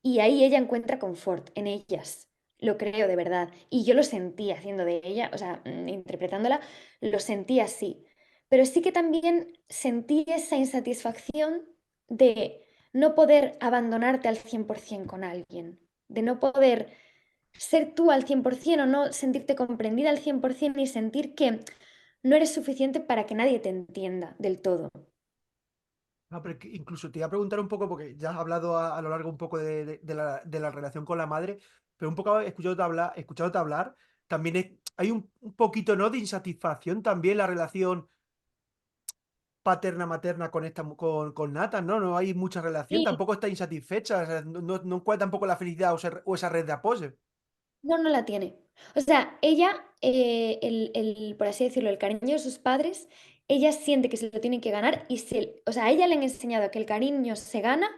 Y ahí ella encuentra confort en ellas. Lo creo de verdad. Y yo lo sentí haciendo de ella, o sea, interpretándola, lo sentí así. Pero sí que también sentí esa insatisfacción de no poder abandonarte al 100% con alguien, de no poder ser tú al 100% o no sentirte comprendida al 100% y sentir que no eres suficiente para que nadie te entienda del todo. No, pero incluso te iba a preguntar un poco, porque ya has hablado a lo largo un poco de la relación con la madre, pero un poco escuchándote hablar, también hay un poquito, ¿no?, de insatisfacción también la relación paterna-materna con con Nathan, ¿no? No hay mucha relación, Sí. tampoco está insatisfecha, o sea, no encuentra tampoco la felicidad o esa red de apoyo. No la tiene. O sea, ella, por así decirlo, el cariño de sus padres, ella siente que se lo tienen que ganar y o sea, a ella le han enseñado que el cariño se gana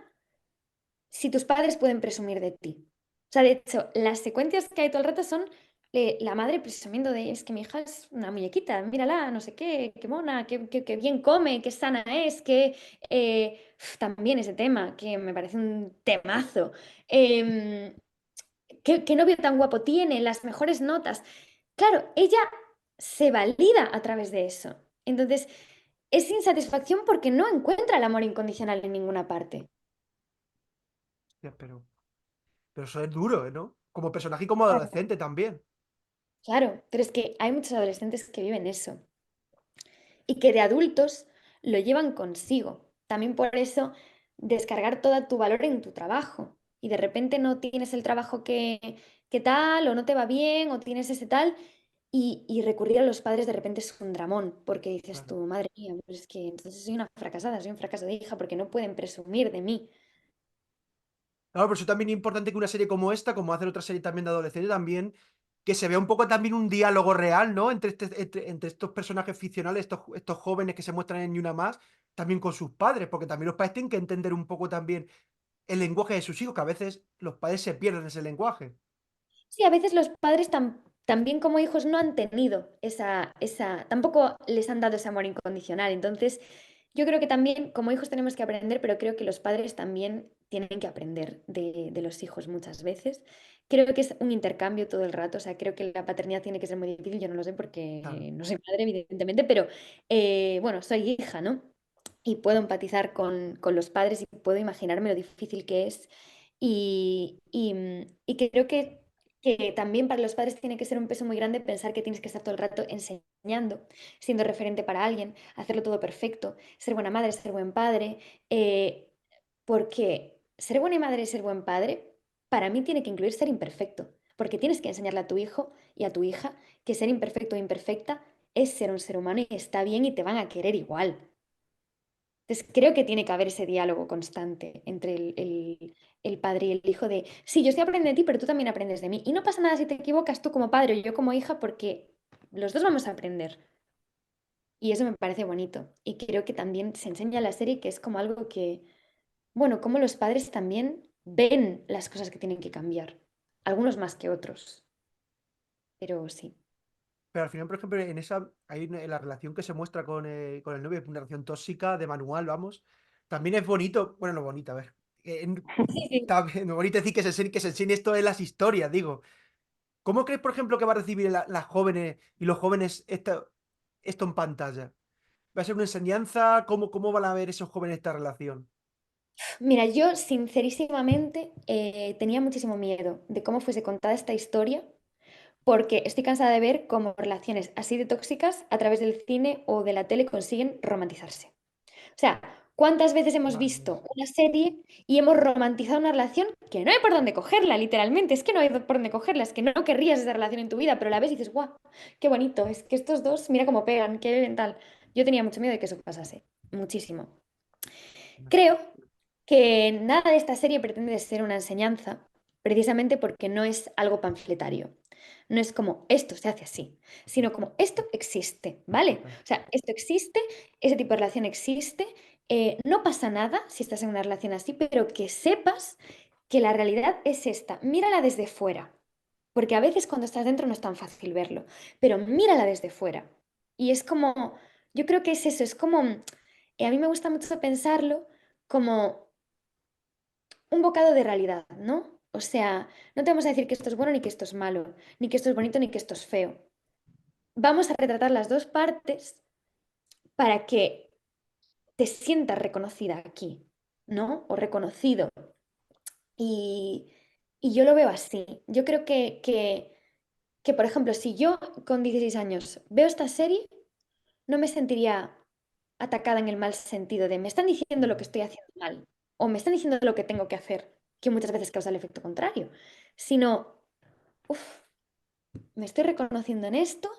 si tus padres pueden presumir de ti. O sea, de hecho, las secuencias que hay todo el rato son la madre presumiendo de, es que mi hija es una muñequita, mírala, no sé qué mona, qué bien come, qué sana es, también ese tema, que me parece un temazo. Em, qué novio tan guapo tiene, las mejores notas. Claro, ella se valida a través de eso. Entonces, es insatisfacción porque no encuentra el amor incondicional en ninguna parte. Ya, pero eso es duro, ¿no? Como personaje y como Claro, adolescente también. claro, pero es que hay muchos adolescentes que viven eso y que de adultos lo llevan consigo. También por eso descargar todo tu valor en tu trabajo y de repente no tienes el trabajo que tal o no te va bien o tienes ese tal y recurrir a los padres de repente es un dramón porque dices Claro. tú, madre mía, pues es que entonces soy una fracasada, soy un fracaso de hija porque no pueden presumir de mí. Claro, por eso también es importante que una serie como esta, como hacer otra serie también de adolescentes, también, que se vea un poco también un diálogo real, ¿no? Entre estos personajes ficcionales, estos jóvenes que se muestran en Ni Una Más, también con sus padres, porque también los padres tienen que entender un poco también el lenguaje de sus hijos, que a veces los padres se pierden ese lenguaje. Sí, a veces los padres también como hijos no han tenido tampoco les han dado ese amor incondicional. Entonces, yo creo que también como hijos tenemos que aprender, pero creo que los padres también tienen que aprender de los hijos muchas veces. Creo que es un intercambio todo el rato, o sea, creo que la paternidad tiene que ser muy difícil, yo no lo sé Claro. porque no soy madre, evidentemente, pero bueno, soy hija, ¿no? Y puedo empatizar con los padres y puedo imaginarme lo difícil que es. Y creo que también para los padres tiene que ser un peso muy grande pensar que tienes que estar todo el rato enseñando, siendo referente para alguien, hacerlo todo perfecto, ser buena madre, ser buen padre, porque ser buena madre y ser buen padre, para mí tiene que incluir ser imperfecto. porque tienes que enseñarle a tu hijo y a tu hija que ser imperfecto o imperfecta es ser un ser humano y está bien y te van a querer igual. Entonces, creo que tiene que haber ese diálogo constante entre el padre y el hijo de, sí, yo estoy aprendiendo de ti, pero tú también aprendes de mí. Y no pasa nada si te equivocas tú como padre o yo como hija, porque los dos vamos a aprender. Y eso me parece bonito. Y creo que también se enseña en la serie que es como algo que, bueno, como los padres también ven las cosas que tienen que cambiar. Algunos más que otros, pero sí. Pero al final, por ejemplo, en la relación que se muestra con el novio, es una relación tóxica, de manual, vamos. También es bonito, bueno, no bonito, a ver. Sí, sí. También, es bonito decir que se enseñe esto en las historias, digo. ¿Cómo crees, por ejemplo, que va a recibir las jóvenes y los jóvenes esto en pantalla? ¿Va a ser una enseñanza? ¿Cómo van a ver esos jóvenes esta relación? Mira, yo sincerísimamente tenía muchísimo miedo de cómo fuese contada esta historia porque estoy cansada de ver cómo relaciones así de tóxicas a través del cine o de la tele consiguen romantizarse. O sea, ¿cuántas veces hemos Madre mía. visto una serie y hemos romantizado una relación que no hay por dónde cogerla, literalmente? Es que no hay por dónde cogerla, es que no querrías esa relación en tu vida, pero la ves y dices, guau, qué bonito, es que estos dos, mira cómo pegan, qué tal. Yo tenía mucho miedo de que eso pasase, muchísimo. Creo que nada de esta serie pretende ser una enseñanza, precisamente porque no es algo panfletario. No es como esto se hace así, sino como esto existe, ¿vale? Claro. O sea, esto existe, ese tipo de relación existe, no pasa nada si estás en una relación así, pero que sepas que la realidad es esta. Mírala desde fuera, porque a veces cuando estás dentro no es tan fácil verlo, pero mírala desde fuera. Y es como, yo creo que es eso, es como, a mí me gusta mucho pensarlo como un bocado de realidad, ¿no? O sea, no te vamos a decir que esto es bueno ni que esto es malo, ni que esto es bonito ni que esto es feo. Vamos a retratar las dos partes para que te sientas reconocida aquí, ¿no? O reconocido. Y, y yo lo veo así. Yo creo que, por ejemplo, si yo con 16 años veo esta serie, no me sentiría atacada en el mal sentido de me están diciendo lo que estoy haciendo mal o me están diciendo lo que tengo que hacer, que muchas veces causa el efecto contrario, sino, uff, me estoy reconociendo en esto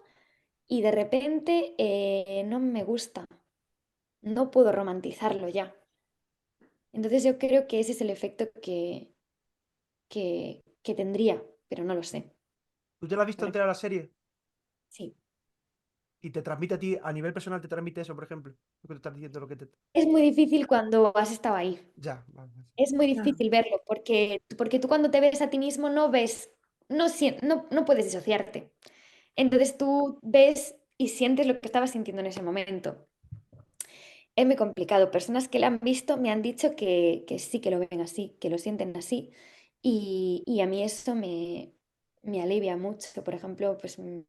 y de repente no me gusta, no puedo romantizarlo ya. Entonces yo creo que ese es el efecto que tendría, pero no lo sé. ¿Tú te la has visto Ahora, entera la serie? sí. Y te transmite a ti, a nivel personal, te transmite eso, por ejemplo. Lo que te estás diciendo, lo que te. Es muy difícil cuando has estado ahí. Ya, vale, vale. Es muy Claro. difícil verlo porque tú cuando te ves a ti mismo no ves, no puedes disociarte. Entonces tú ves y sientes lo que estabas sintiendo en ese momento. Es muy complicado. Personas que la han visto me han dicho que sí que lo ven así, que lo sienten así. Y a mí eso me alivia mucho. Por ejemplo, pues mi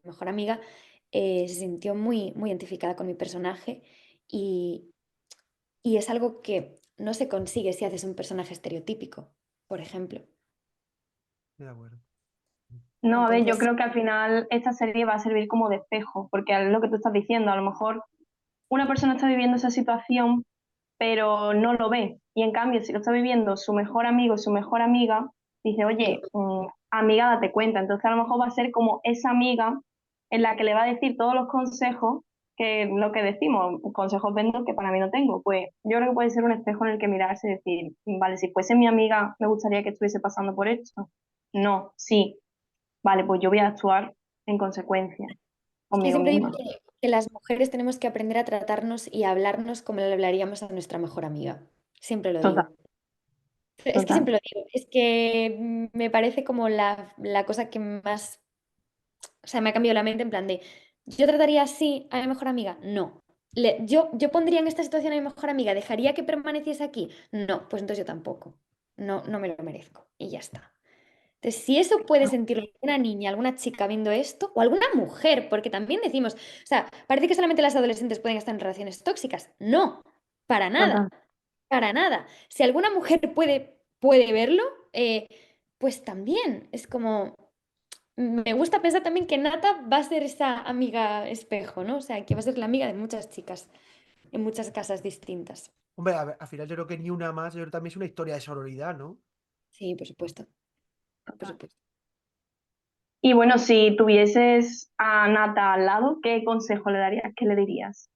mejor amiga se sintió muy, muy identificada con mi personaje y, y es algo que no se consigue si haces un personaje estereotípico, por ejemplo. De acuerdo. No, a ver, yo Entonces, creo que al final esta serie va a servir como de espejo, porque es lo que tú estás diciendo, a lo mejor una persona está viviendo esa situación, pero no lo ve. Y en cambio, si lo está viviendo su mejor amigo y su mejor amiga, dice, sí, oye, amiga, date cuenta. Entonces a lo mejor va a ser como esa amiga en la que le va a decir todos los consejos, que lo que decimos, consejos vendo que para mí no tengo. Pues yo creo que puede ser un espejo en el que mirarse y decir, vale, si fuese mi amiga, me gustaría que estuviese pasando por esto. No, sí, vale, pues yo voy a actuar en consecuencia es que conmigo siempre digo misma. que las mujeres tenemos que aprender a tratarnos y a hablarnos como le hablaríamos a nuestra mejor amiga. Siempre lo Total, digo. Es que total. siempre lo digo. Es que me parece como la cosa que más, o sea, me ha cambiado la mente en plan de, ¿yo trataría así a mi mejor amiga? No. Yo pondría en esta situación a mi mejor amiga, ¿dejaría que permaneciese aquí? No, pues entonces yo tampoco. No, no me lo merezco. Y ya está. Entonces, si eso puede sentirlo alguna niña, alguna chica viendo esto, o alguna mujer, porque también decimos, o sea, parece que solamente las adolescentes pueden estar en relaciones tóxicas. No, para nada, Total. para nada. Si alguna mujer puede verlo, eh, pues también es como, me gusta pensar también que Nata va a ser esa amiga espejo, ¿no? O sea, que va a ser la amiga de muchas chicas en muchas casas distintas. Hombre, a ver, al final yo creo que ni una más, yo creo que también es una historia de sororidad, ¿no? Sí, por supuesto, por supuesto. Y bueno, si tuvieses a Nata al lado, ¿qué consejo le darías? ¿Qué le dirías?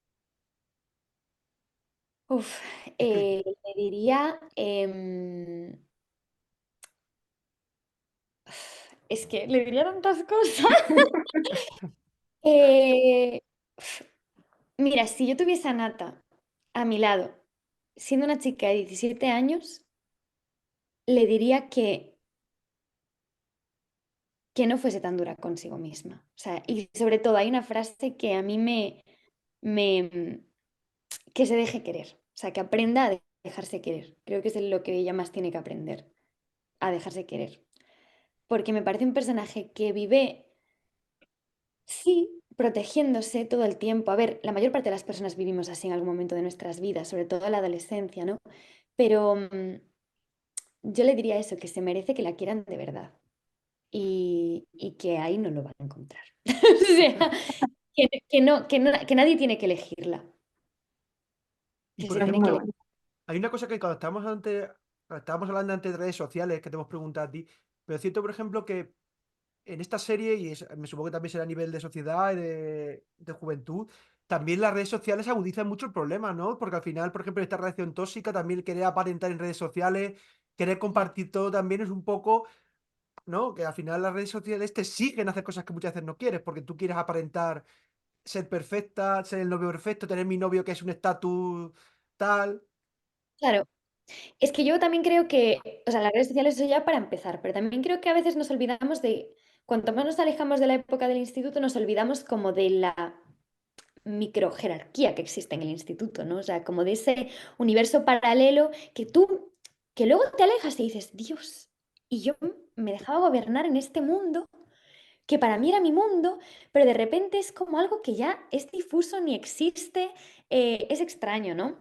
Uf, Difícil. le diría, es que le diría tantas cosas. Eh, Mira, si yo tuviese a Nata a mi lado, siendo una chica de 17 años, le diría que no fuese tan dura consigo misma. O sea, y sobre todo hay una frase que a mí me que se deje querer. O sea, que aprenda a dejarse querer. Creo que es lo que ella más tiene que aprender, a dejarse querer. Porque me parece un personaje que vive, sí, protegiéndose todo el tiempo. A ver, la mayor parte de las personas vivimos así en algún momento de nuestras vidas, sobre todo en la adolescencia, ¿no? Pero yo le diría eso, que se merece que la quieran de verdad y que ahí no lo van a encontrar. O sea, que nadie tiene que elegirla, Y que por se Es tiene muy que ejemplo, bueno. hay una cosa que cuando estábamos hablando antes de redes sociales, que te hemos preguntado a ti, pero es cierto, por ejemplo, que en esta serie, me supongo que también será a nivel de sociedad y de juventud, también las redes sociales agudizan mucho el problema, ¿no? Porque al final, por ejemplo, esta relación tóxica, también querer aparentar en redes sociales, querer elegir. compartir todo también es un poco, ¿no? Que al final las redes sociales te exigen hacer cosas que muchas veces no quieres, porque tú quieres aparentar ser perfecta, ser el novio perfecto, tener mi novio que es un estatus tal. Claro, es que yo también creo que, o sea, las redes sociales eso ya para empezar, pero también creo que a veces nos olvidamos de, cuanto más nos alejamos de la época del instituto, nos olvidamos como de la microjerarquía que existe en el instituto, ¿no? O sea, como de ese universo paralelo que luego te alejas y dices, Dios, y yo me dejaba gobernar en este mundo, que para mí era mi mundo, pero de repente es como algo que ya es difuso, ni existe, es extraño, ¿no?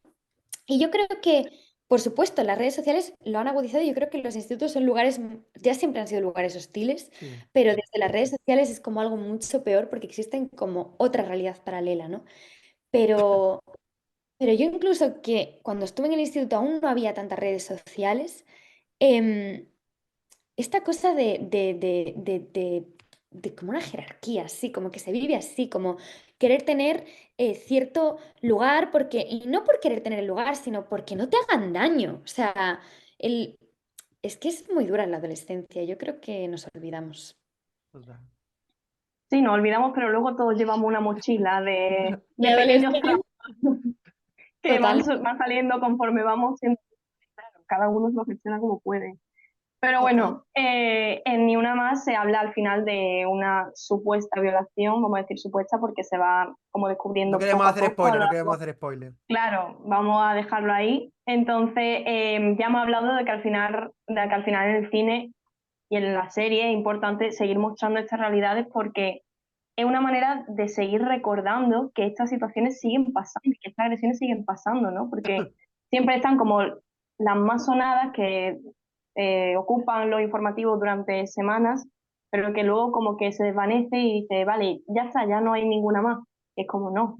Y yo creo que, por supuesto, las redes sociales lo han agudizado. Yo creo que los institutos son lugares, ya siempre han sido lugares hostiles, Sí. pero desde las redes sociales es como algo mucho peor porque existen como otra realidad paralela, ¿no? Pero, pero yo incluso que cuando estuve en el instituto aún no había tantas redes sociales, em, esta cosa de como una jerarquía, así, como que se vive así, como querer tener cierto lugar, porque, y no por querer tener el lugar, sino porque no te hagan daño. O sea, el, es que es muy dura la adolescencia, yo creo que nos olvidamos. Total. Sí, nos olvidamos, pero luego todos llevamos una mochila De de pequeños adolescente, traumas que total, van saliendo conforme vamos siendo, claro, cada uno lo gestiona como puede. Pero total. bueno, en Ni Una Más se habla al final de una supuesta violación, vamos a decir supuesta, porque se va como No descubriendo queremos poco a hacer poco a spoiler, lo no queremos largo. hacer spoiler. Claro, vamos a dejarlo ahí. Entonces, ya hemos hablado de que al final en el cine y en la serie es importante seguir mostrando estas realidades porque es una manera de seguir recordando que estas situaciones siguen pasando, que estas agresiones siguen pasando, ¿no? Porque siempre están como las más sonadas que ocupan los informativos durante semanas, pero que luego como que se desvanece y dice, vale, ya está, ya no hay ninguna más. Y es como, no,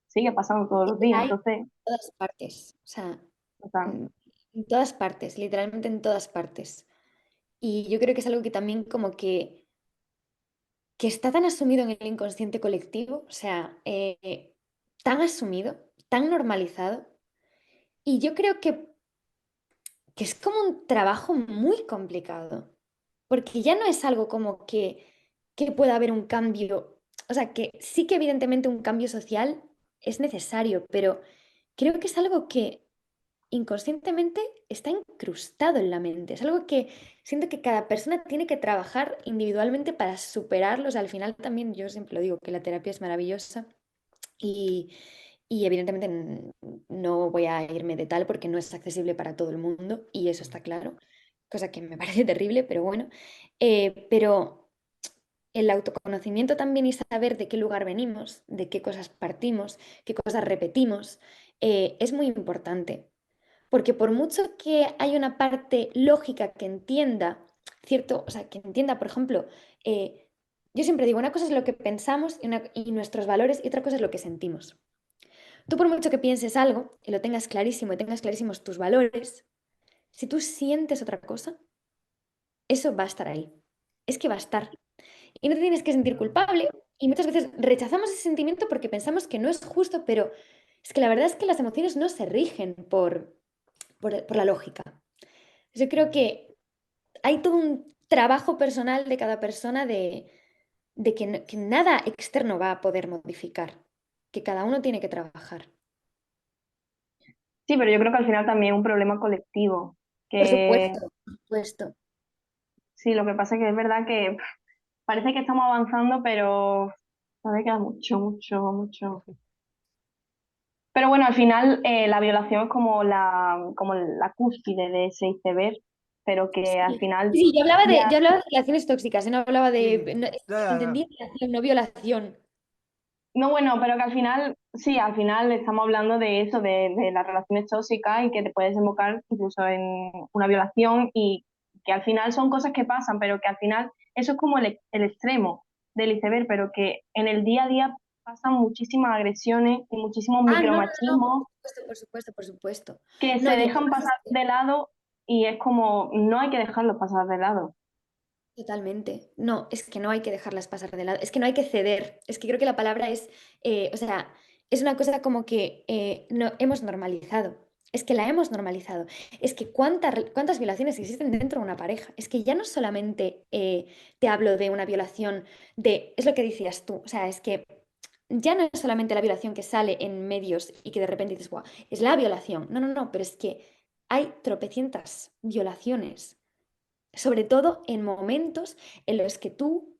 sigue pasando todos los días. Hay en Entonces, todas partes, o sea, o sea, en todas partes, literalmente en todas partes. Y yo creo que es algo que también como que está tan asumido en el inconsciente colectivo, o sea, tan asumido, tan normalizado. Y yo creo que es como un trabajo muy complicado, porque ya no es algo como que pueda haber un cambio, o sea, que sí que evidentemente un cambio social es necesario, pero creo que es algo que inconscientemente está incrustado en la mente. Es algo que siento que cada persona tiene que trabajar individualmente para superarlos. Al final también yo siempre lo digo, que la terapia es maravillosa y, y evidentemente no voy a irme de tal porque no es accesible para todo el mundo y eso está claro, cosa que me parece terrible, pero bueno. Pero el autoconocimiento también y saber de qué lugar venimos, de qué cosas partimos, qué cosas repetimos, es muy importante. Porque por mucho que hay una parte lógica que entienda, cierto, o sea, que entienda, por ejemplo, yo siempre digo, una cosa es lo que pensamos y nuestros valores y otra cosa es lo que sentimos. Tú por mucho que pienses algo y lo tengas clarísimo y tengas clarísimos tus valores, si tú sientes otra cosa, eso va a estar ahí. Es que va a estar. y no te tienes que sentir Claro. culpable. Y muchas veces rechazamos ese sentimiento porque pensamos que no es justo, pero es que la verdad es que las emociones no se rigen por la lógica. Yo creo que hay todo un trabajo personal de cada persona de que nada externo va a poder modificar, que cada uno tiene que trabajar. Sí, pero yo creo que al final también es un problema colectivo, Por que supuesto, por supuesto. sí, lo que pasa es que es verdad que parece que estamos avanzando, pero todavía queda mucho, mucho, mucho. Pero bueno, al final la violación es como la cúspide de ese iceberg, pero que al Sí, final sí, ya. yo hablaba de relaciones tóxicas, no hablaba Sí, de, no, ya, ya, ya. entendí violación, no violación. No, bueno, pero que al final, sí, al final estamos hablando de eso, de las relaciones tóxicas y que te puedes desembocar incluso en una violación y que al final son cosas que pasan, pero que al final eso es como el extremo del iceberg, pero que en el día a día pasan muchísimas agresiones y muchísimos Ah, no, no, no, no, micromachismos por supuesto, por supuesto, por supuesto. que se No, y dejan además pasar de lado y es como, no hay que dejarlos pasar de lado. totalmente. No, es que no hay que dejarlas pasar de lado, es que no hay que ceder. Es que creo que la palabra es, o sea, es una cosa como que no, hemos normalizado. Es que la hemos normalizado. Es que cuántas violaciones existen dentro de una pareja. Es que ya no solamente te hablo de una violación es lo que decías tú. O sea, es que ya no es solamente la violación que sale en medios y que de repente dices, guau, es la violación. No, no, no, pero es que hay tropecientas violaciones, sobre todo en momentos en los que tú,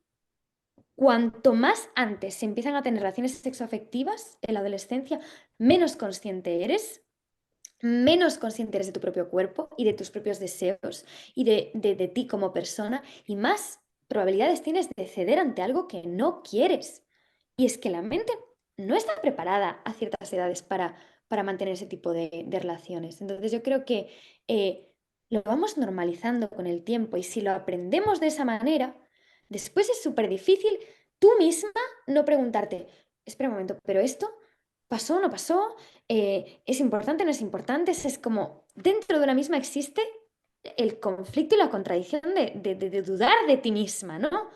cuanto más antes se empiezan a tener relaciones sexoafectivas en la adolescencia, menos consciente eres de tu propio cuerpo y de tus propios deseos y de ti como persona y más probabilidades tienes de ceder ante algo que no quieres. Y es que la mente no está preparada a ciertas edades para mantener ese tipo de relaciones. Entonces yo creo que lo vamos normalizando con el tiempo y si lo aprendemos de esa manera, después es súper difícil tú misma no preguntarte, espera un momento, ¿pero esto pasó o no pasó? ¿Es importante o no es importante? Es como, dentro de una misma existe el conflicto y la contradicción de dudar de ti misma, ¿no? Claro.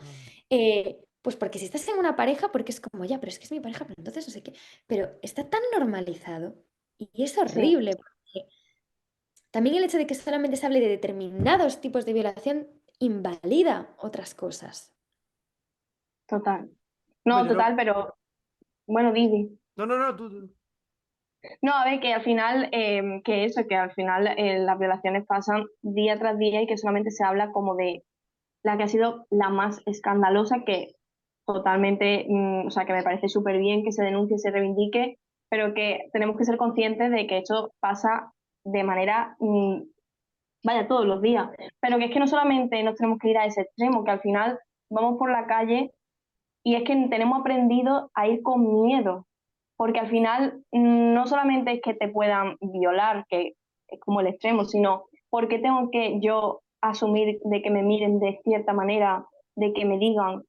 Pues porque si estás en una pareja, porque es como, ya, pero es que es mi pareja, pero entonces no sé qué, pero está tan normalizado y es Sí, horrible, porque también el hecho de que solamente se hable de determinados tipos de violación invalida otras cosas. total. Hombre, No, total, pero bueno, Didi. no, no, no, tú. No, a ver, que al final, que al final las violaciones pasan día tras día y que solamente se habla como de la que ha sido la más escandalosa, que totalmente, o sea, que me parece súper bien que se denuncie y se reivindique, pero que tenemos que ser conscientes de que esto pasa de manera, vaya, todos los días. Pero que es que no solamente nos tenemos que ir a ese extremo, que al final vamos por la calle y es que tenemos aprendido a ir con miedo, porque al final no solamente es que te puedan violar, que es como el extremo, sino porque tengo que yo asumir de que me miren de cierta manera, de que me digan,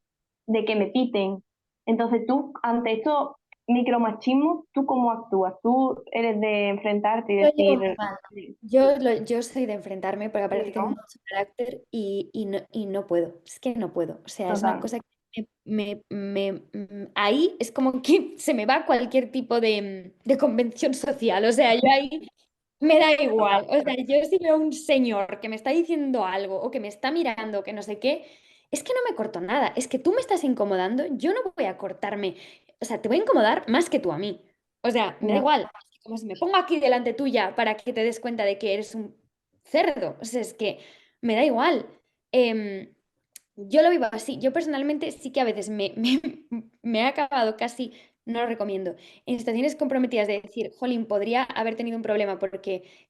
de que me piten. Entonces tú, ante estos micromachismos, ¿tú cómo actúas? ¿Tú eres de enfrentarte y Lo llevo muy decir, mal. Yo soy de enfrentarme porque sí, parece que tengo ¿no? mucho carácter y no puedo. Es que no puedo. O sea, es una Total. cosa que ahí es como que se me va cualquier tipo de convención social. O sea, yo ahí me da igual. O sea, yo si veo un señor que me está diciendo algo o que me está mirando, que no sé qué, es que no me corto nada. Es que tú me estás incomodando, yo no voy a cortarme. O sea, te voy a incomodar más que tú a mí. O sea, me da Ya, igual. Como si me pongo aquí delante tuya para que te des cuenta de que eres un cerdo. O sea, es que me da igual. Em, yo lo vivo así. Yo personalmente sí que a veces me he acabado casi, no lo recomiendo, en situaciones comprometidas de decir, jolín, podría haber tenido un problema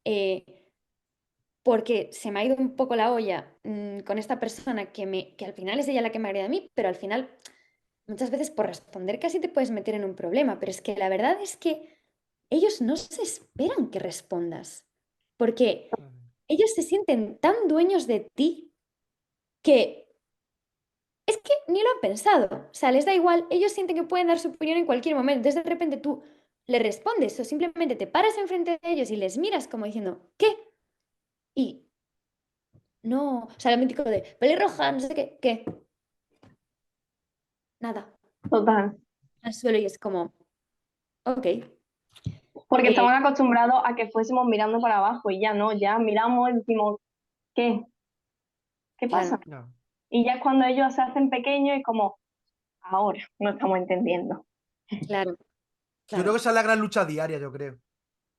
eh, porque se me ha ido un poco la olla con esta persona que al final es ella la que me agrede a mí, pero al final muchas veces por responder casi te puedes meter en un problema. Pero es que la verdad es que ellos no se esperan que respondas, porque ellos se sienten tan dueños de ti que es que ni lo han pensado. O sea, les da igual, ellos sienten que pueden dar su opinión en cualquier momento. Entonces de repente tú le respondes o simplemente te paras enfrente de ellos y les miras como diciendo, ¿qué? Y no, o sea, lo mítico de pelirroja, no sé qué, ¿qué? nada, Total. al suelo y es como, ok. Porque Eh, estaban acostumbrados a que fuésemos mirando para abajo y ya no, ya miramos y decimos, ¿qué? ¿Qué pasa? claro, No. Y ya es cuando ellos se hacen pequeños y como, ahora no estamos entendiendo. claro, Yo creo que claro, esa es la gran lucha diaria, yo creo.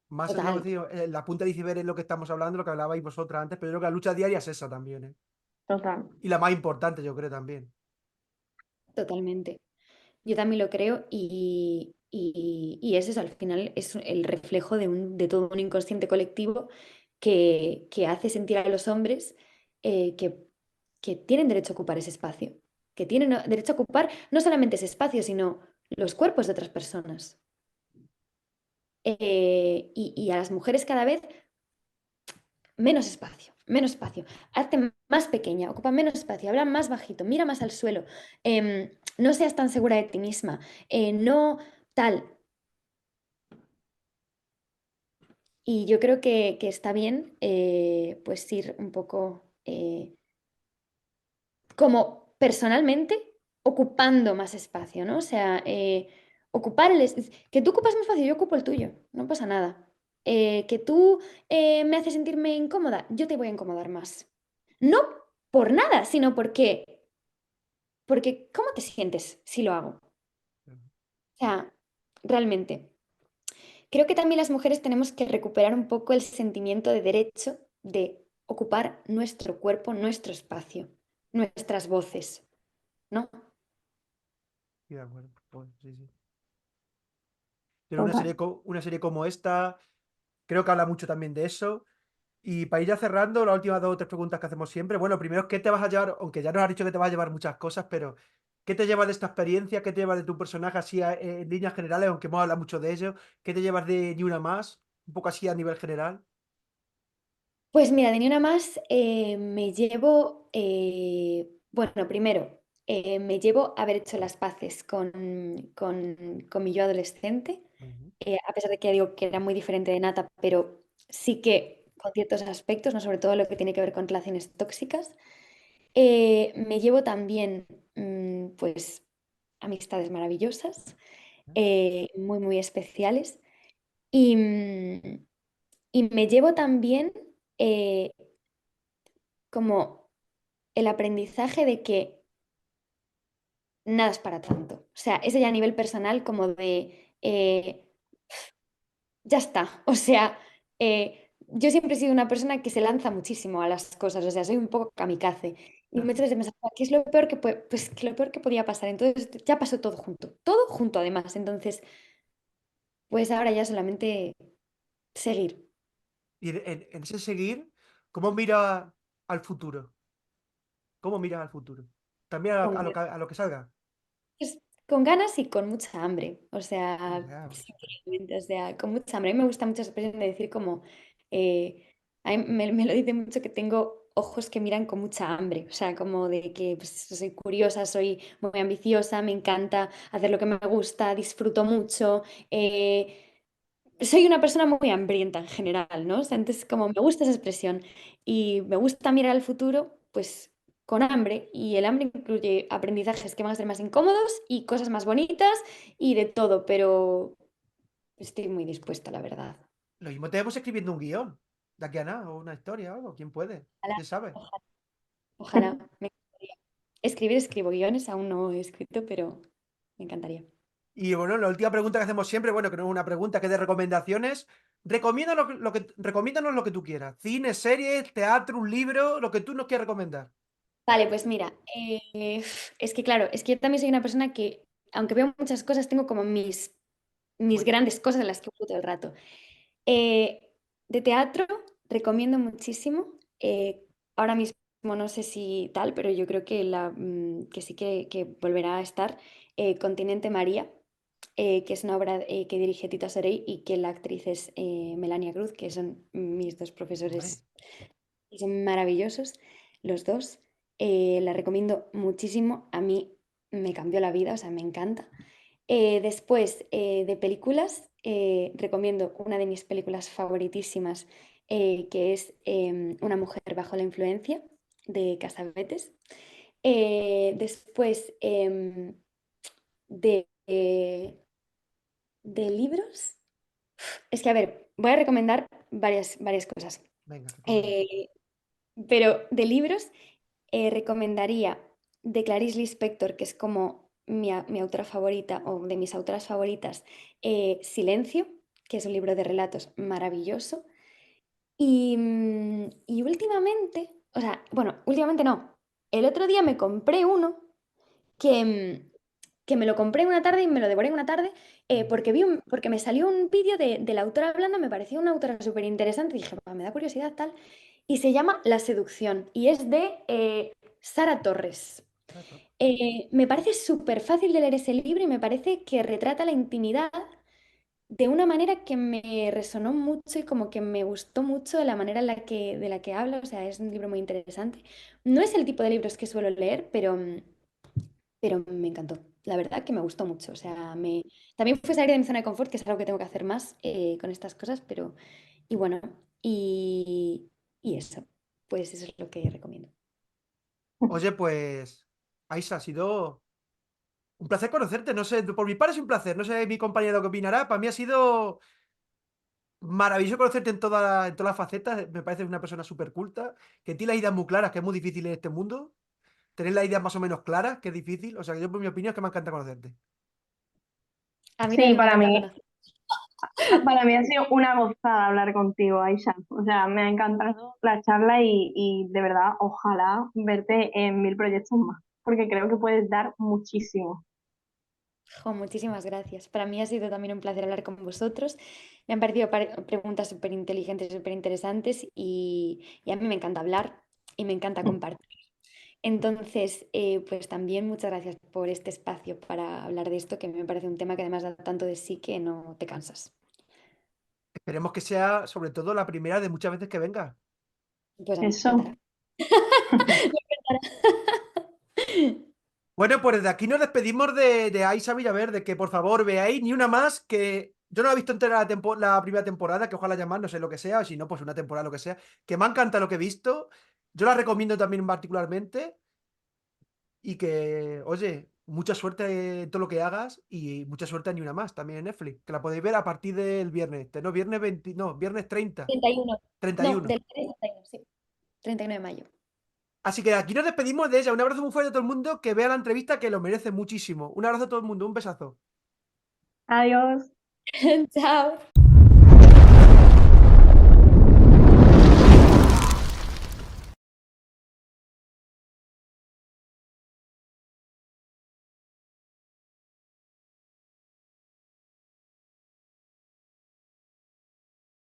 Más es lo total, que digo, la punta de iceberg es lo que estamos hablando, lo que hablabais vosotras antes, pero yo creo que la lucha diaria es esa también, ¿eh? Total. Y la más importante, yo creo también. totalmente. Yo también lo creo y es eso, al final es el reflejo de todo un inconsciente colectivo que hace sentir a los hombres que tienen derecho a ocupar ese espacio, que tienen derecho a ocupar no solamente ese espacio, sino los cuerpos de otras personas. Y a las mujeres cada vez menos espacio, menos espacio. Hazte más pequeña, ocupa menos espacio, habla más bajito, mira más al suelo, no seas tan segura de ti misma, no tal. Y yo creo que está bien pues ir un poco como personalmente ocupando más espacio, ¿no? O sea, ocupar que tú ocupas mi espacio, yo ocupo el tuyo, no pasa nada. Que tú me haces sentirme incómoda, yo te voy a incomodar más. No por nada, sino porque ¿cómo te sientes si lo hago? O sea, realmente. Creo que también las mujeres tenemos que recuperar un poco el sentimiento de derecho de ocupar nuestro cuerpo, nuestro espacio, nuestras voces, ¿no? Sí, de acuerdo. Pues, sí, sí. Pero Total. una serie como esta, creo que habla mucho también de eso. Y para ir ya cerrando, las últimas 2 o 3 preguntas que hacemos siempre. Bueno, primero, ¿qué te vas a llevar? Aunque ya nos has dicho que te vas a llevar muchas cosas, pero ¿qué te llevas de esta experiencia? ¿Qué te llevas de tu personaje así en líneas generales, aunque hemos hablado mucho de ello? ¿Qué te llevas de Ni Una Más? Un poco así a nivel general. Pues mira, de ni una más me llevo, bueno, primero, me llevo haber hecho las paces con mi yo adolescente, Ujú. a pesar de que ya digo que era muy diferente de Nata, pero sí que con ciertos aspectos, ¿no? Sobre todo lo que tiene que ver con relaciones tóxicas. Me llevo también, pues, amistades maravillosas, muy, muy especiales. Y, y me llevo también eh, como el aprendizaje de que nada es para tanto. O sea, eso ya a nivel personal como de, ya está. O sea, yo siempre he sido una persona que se lanza muchísimo a las cosas. O sea, soy un poco kamikaze. Y muchas veces me pensaba, ¿qué es lo peor que pues que lo peor que podía pasar? Entonces ya pasó todo junto además. Entonces, pues ahora ya solamente seguir. Y en ese seguir, ¿cómo miras al futuro? ¿Cómo miras al futuro? También Con, a lo que salga. pues, con ganas y con mucha hambre. O sea, Ya, sinceramente, o sea, con mucha hambre. A mí me gusta mucho esa expresión de decir como, eh, a mí me lo dice mucho que tengo ojos que miran con mucha hambre. O sea, como de que pues, soy curiosa, soy muy ambiciosa, me encanta hacer lo que me gusta, disfruto mucho. Soy una persona muy hambrienta en general, ¿no? O sea, entonces como me gusta esa expresión y me gusta mirar al futuro, pues con hambre y el hambre incluye aprendizajes que van a ser más incómodos y cosas más bonitas y de todo, pero estoy muy dispuesta, la verdad. lo mismo tenemos escribiendo un guión. De aquí a nada, o una historia o algo. ¿Quién puede? Ojalá, ¿Quién sabe? ojalá, ojalá, me encantaría. Escribo guiones, aún no he escrito, pero me encantaría. Y bueno, la última pregunta que hacemos siempre, bueno, que no es una pregunta, que es de recomendaciones. Recomiéndanos lo que tú quieras. Cine, series, teatro, un libro, lo que tú nos quieras recomendar. Vale, pues mira, es que claro, es que yo también soy una persona que, aunque veo muchas cosas, tengo como mis Bueno, grandes cosas en las que ocupo todo el rato. Eh, de teatro recomiendo muchísimo. Ahora mismo no sé si tal, pero yo creo que sí que volverá a estar. Continente María, que es una obra que dirige Tita Sorey y que la actriz es Melania Cruz, que son mis dos hombre. profesores y son maravillosos los dos. La recomiendo muchísimo. A mí me cambió la vida, o sea, me encanta. Después de películas, recomiendo una de mis películas favoritísimas, que es Una mujer bajo la influencia de Casavetes. Después, de libros. Es que, a ver, voy a recomendar varias cosas. Venga, recomienda. Eh, pero de libros, recomendaría de Clarice Lispector, que es como mi autora favorita o de mis autoras favoritas, Silencio, que es un libro de relatos maravilloso. Y últimamente, o sea, bueno, últimamente no. El otro día me compré uno que, que me lo compré en una tarde y me lo devoré en una tarde porque me salió un vídeo de la autora hablando, me pareció una autora súper interesante y dije, "Bah, me da curiosidad tal". Y se llama La seducción y es de Sara Torres. Me parece súper fácil de leer ese libro y me parece que retrata la intimidad de una manera que me resonó mucho y como que me gustó mucho de la manera de la que habla. O sea, es un libro muy interesante. No es el tipo de libros que suelo leer, pero me encantó. La verdad que me gustó mucho. O sea, también fue salir de mi zona de confort, que es algo que tengo que hacer más con estas cosas, pero, y bueno, y, y eso, pues eso es lo que recomiendo. Oye, pues, Aisa, ha sido un placer conocerte. No sé, por mi parte es un placer. No sé mi compañero qué opinará. Para mí ha sido maravilloso conocerte en todas las facetas. Me parece una persona súper culta, que tiene las ideas muy claras, que es muy difícil en este mundo. Tener las ideas más o menos claras, que es difícil. O sea, que yo, por mi opinión, es que me encanta conocerte. A mí Sí, también me ha encantado conocer. para mí ha sido una gozada hablar contigo, Aisha. O sea, me ha encantado la charla y de verdad, ojalá verte en 1000 proyectos más, porque creo que puedes dar muchísimo. Jo, muchísimas gracias. Para mí ha sido también un placer hablar con vosotros. Me han parecido preguntas súper inteligentes, súper interesantes y a mí me encanta hablar y me encanta compartir. Entonces, pues también muchas gracias por este espacio para hablar de esto, que me parece un tema que además da tanto de sí que no te cansas. Esperemos que sea, sobre todo, la primera de muchas veces que venga. Pues a mí me Eso. encantará. Me encantará. Bueno, pues desde aquí nos despedimos de Aisa Villaverde, que por favor veáis ni una más, que yo no la he visto entera la primera temporada, que ojalá llamar, no sé lo que sea, o si no, pues una temporada, lo que sea, que me encanta lo que he visto. Yo la recomiendo también particularmente y que, oye, mucha suerte en todo lo que hagas y mucha suerte a Ni Una Más, también en Netflix, que la podéis ver a partir del viernes, no, viernes 20, no, viernes 30, 31. No, 31. del 31, sí. 31 de mayo. Así que aquí nos despedimos de ella. Un abrazo muy fuerte a todo el mundo, que vea la entrevista, que lo merece muchísimo. Un abrazo a todo el mundo, un besazo. Adiós. Chao.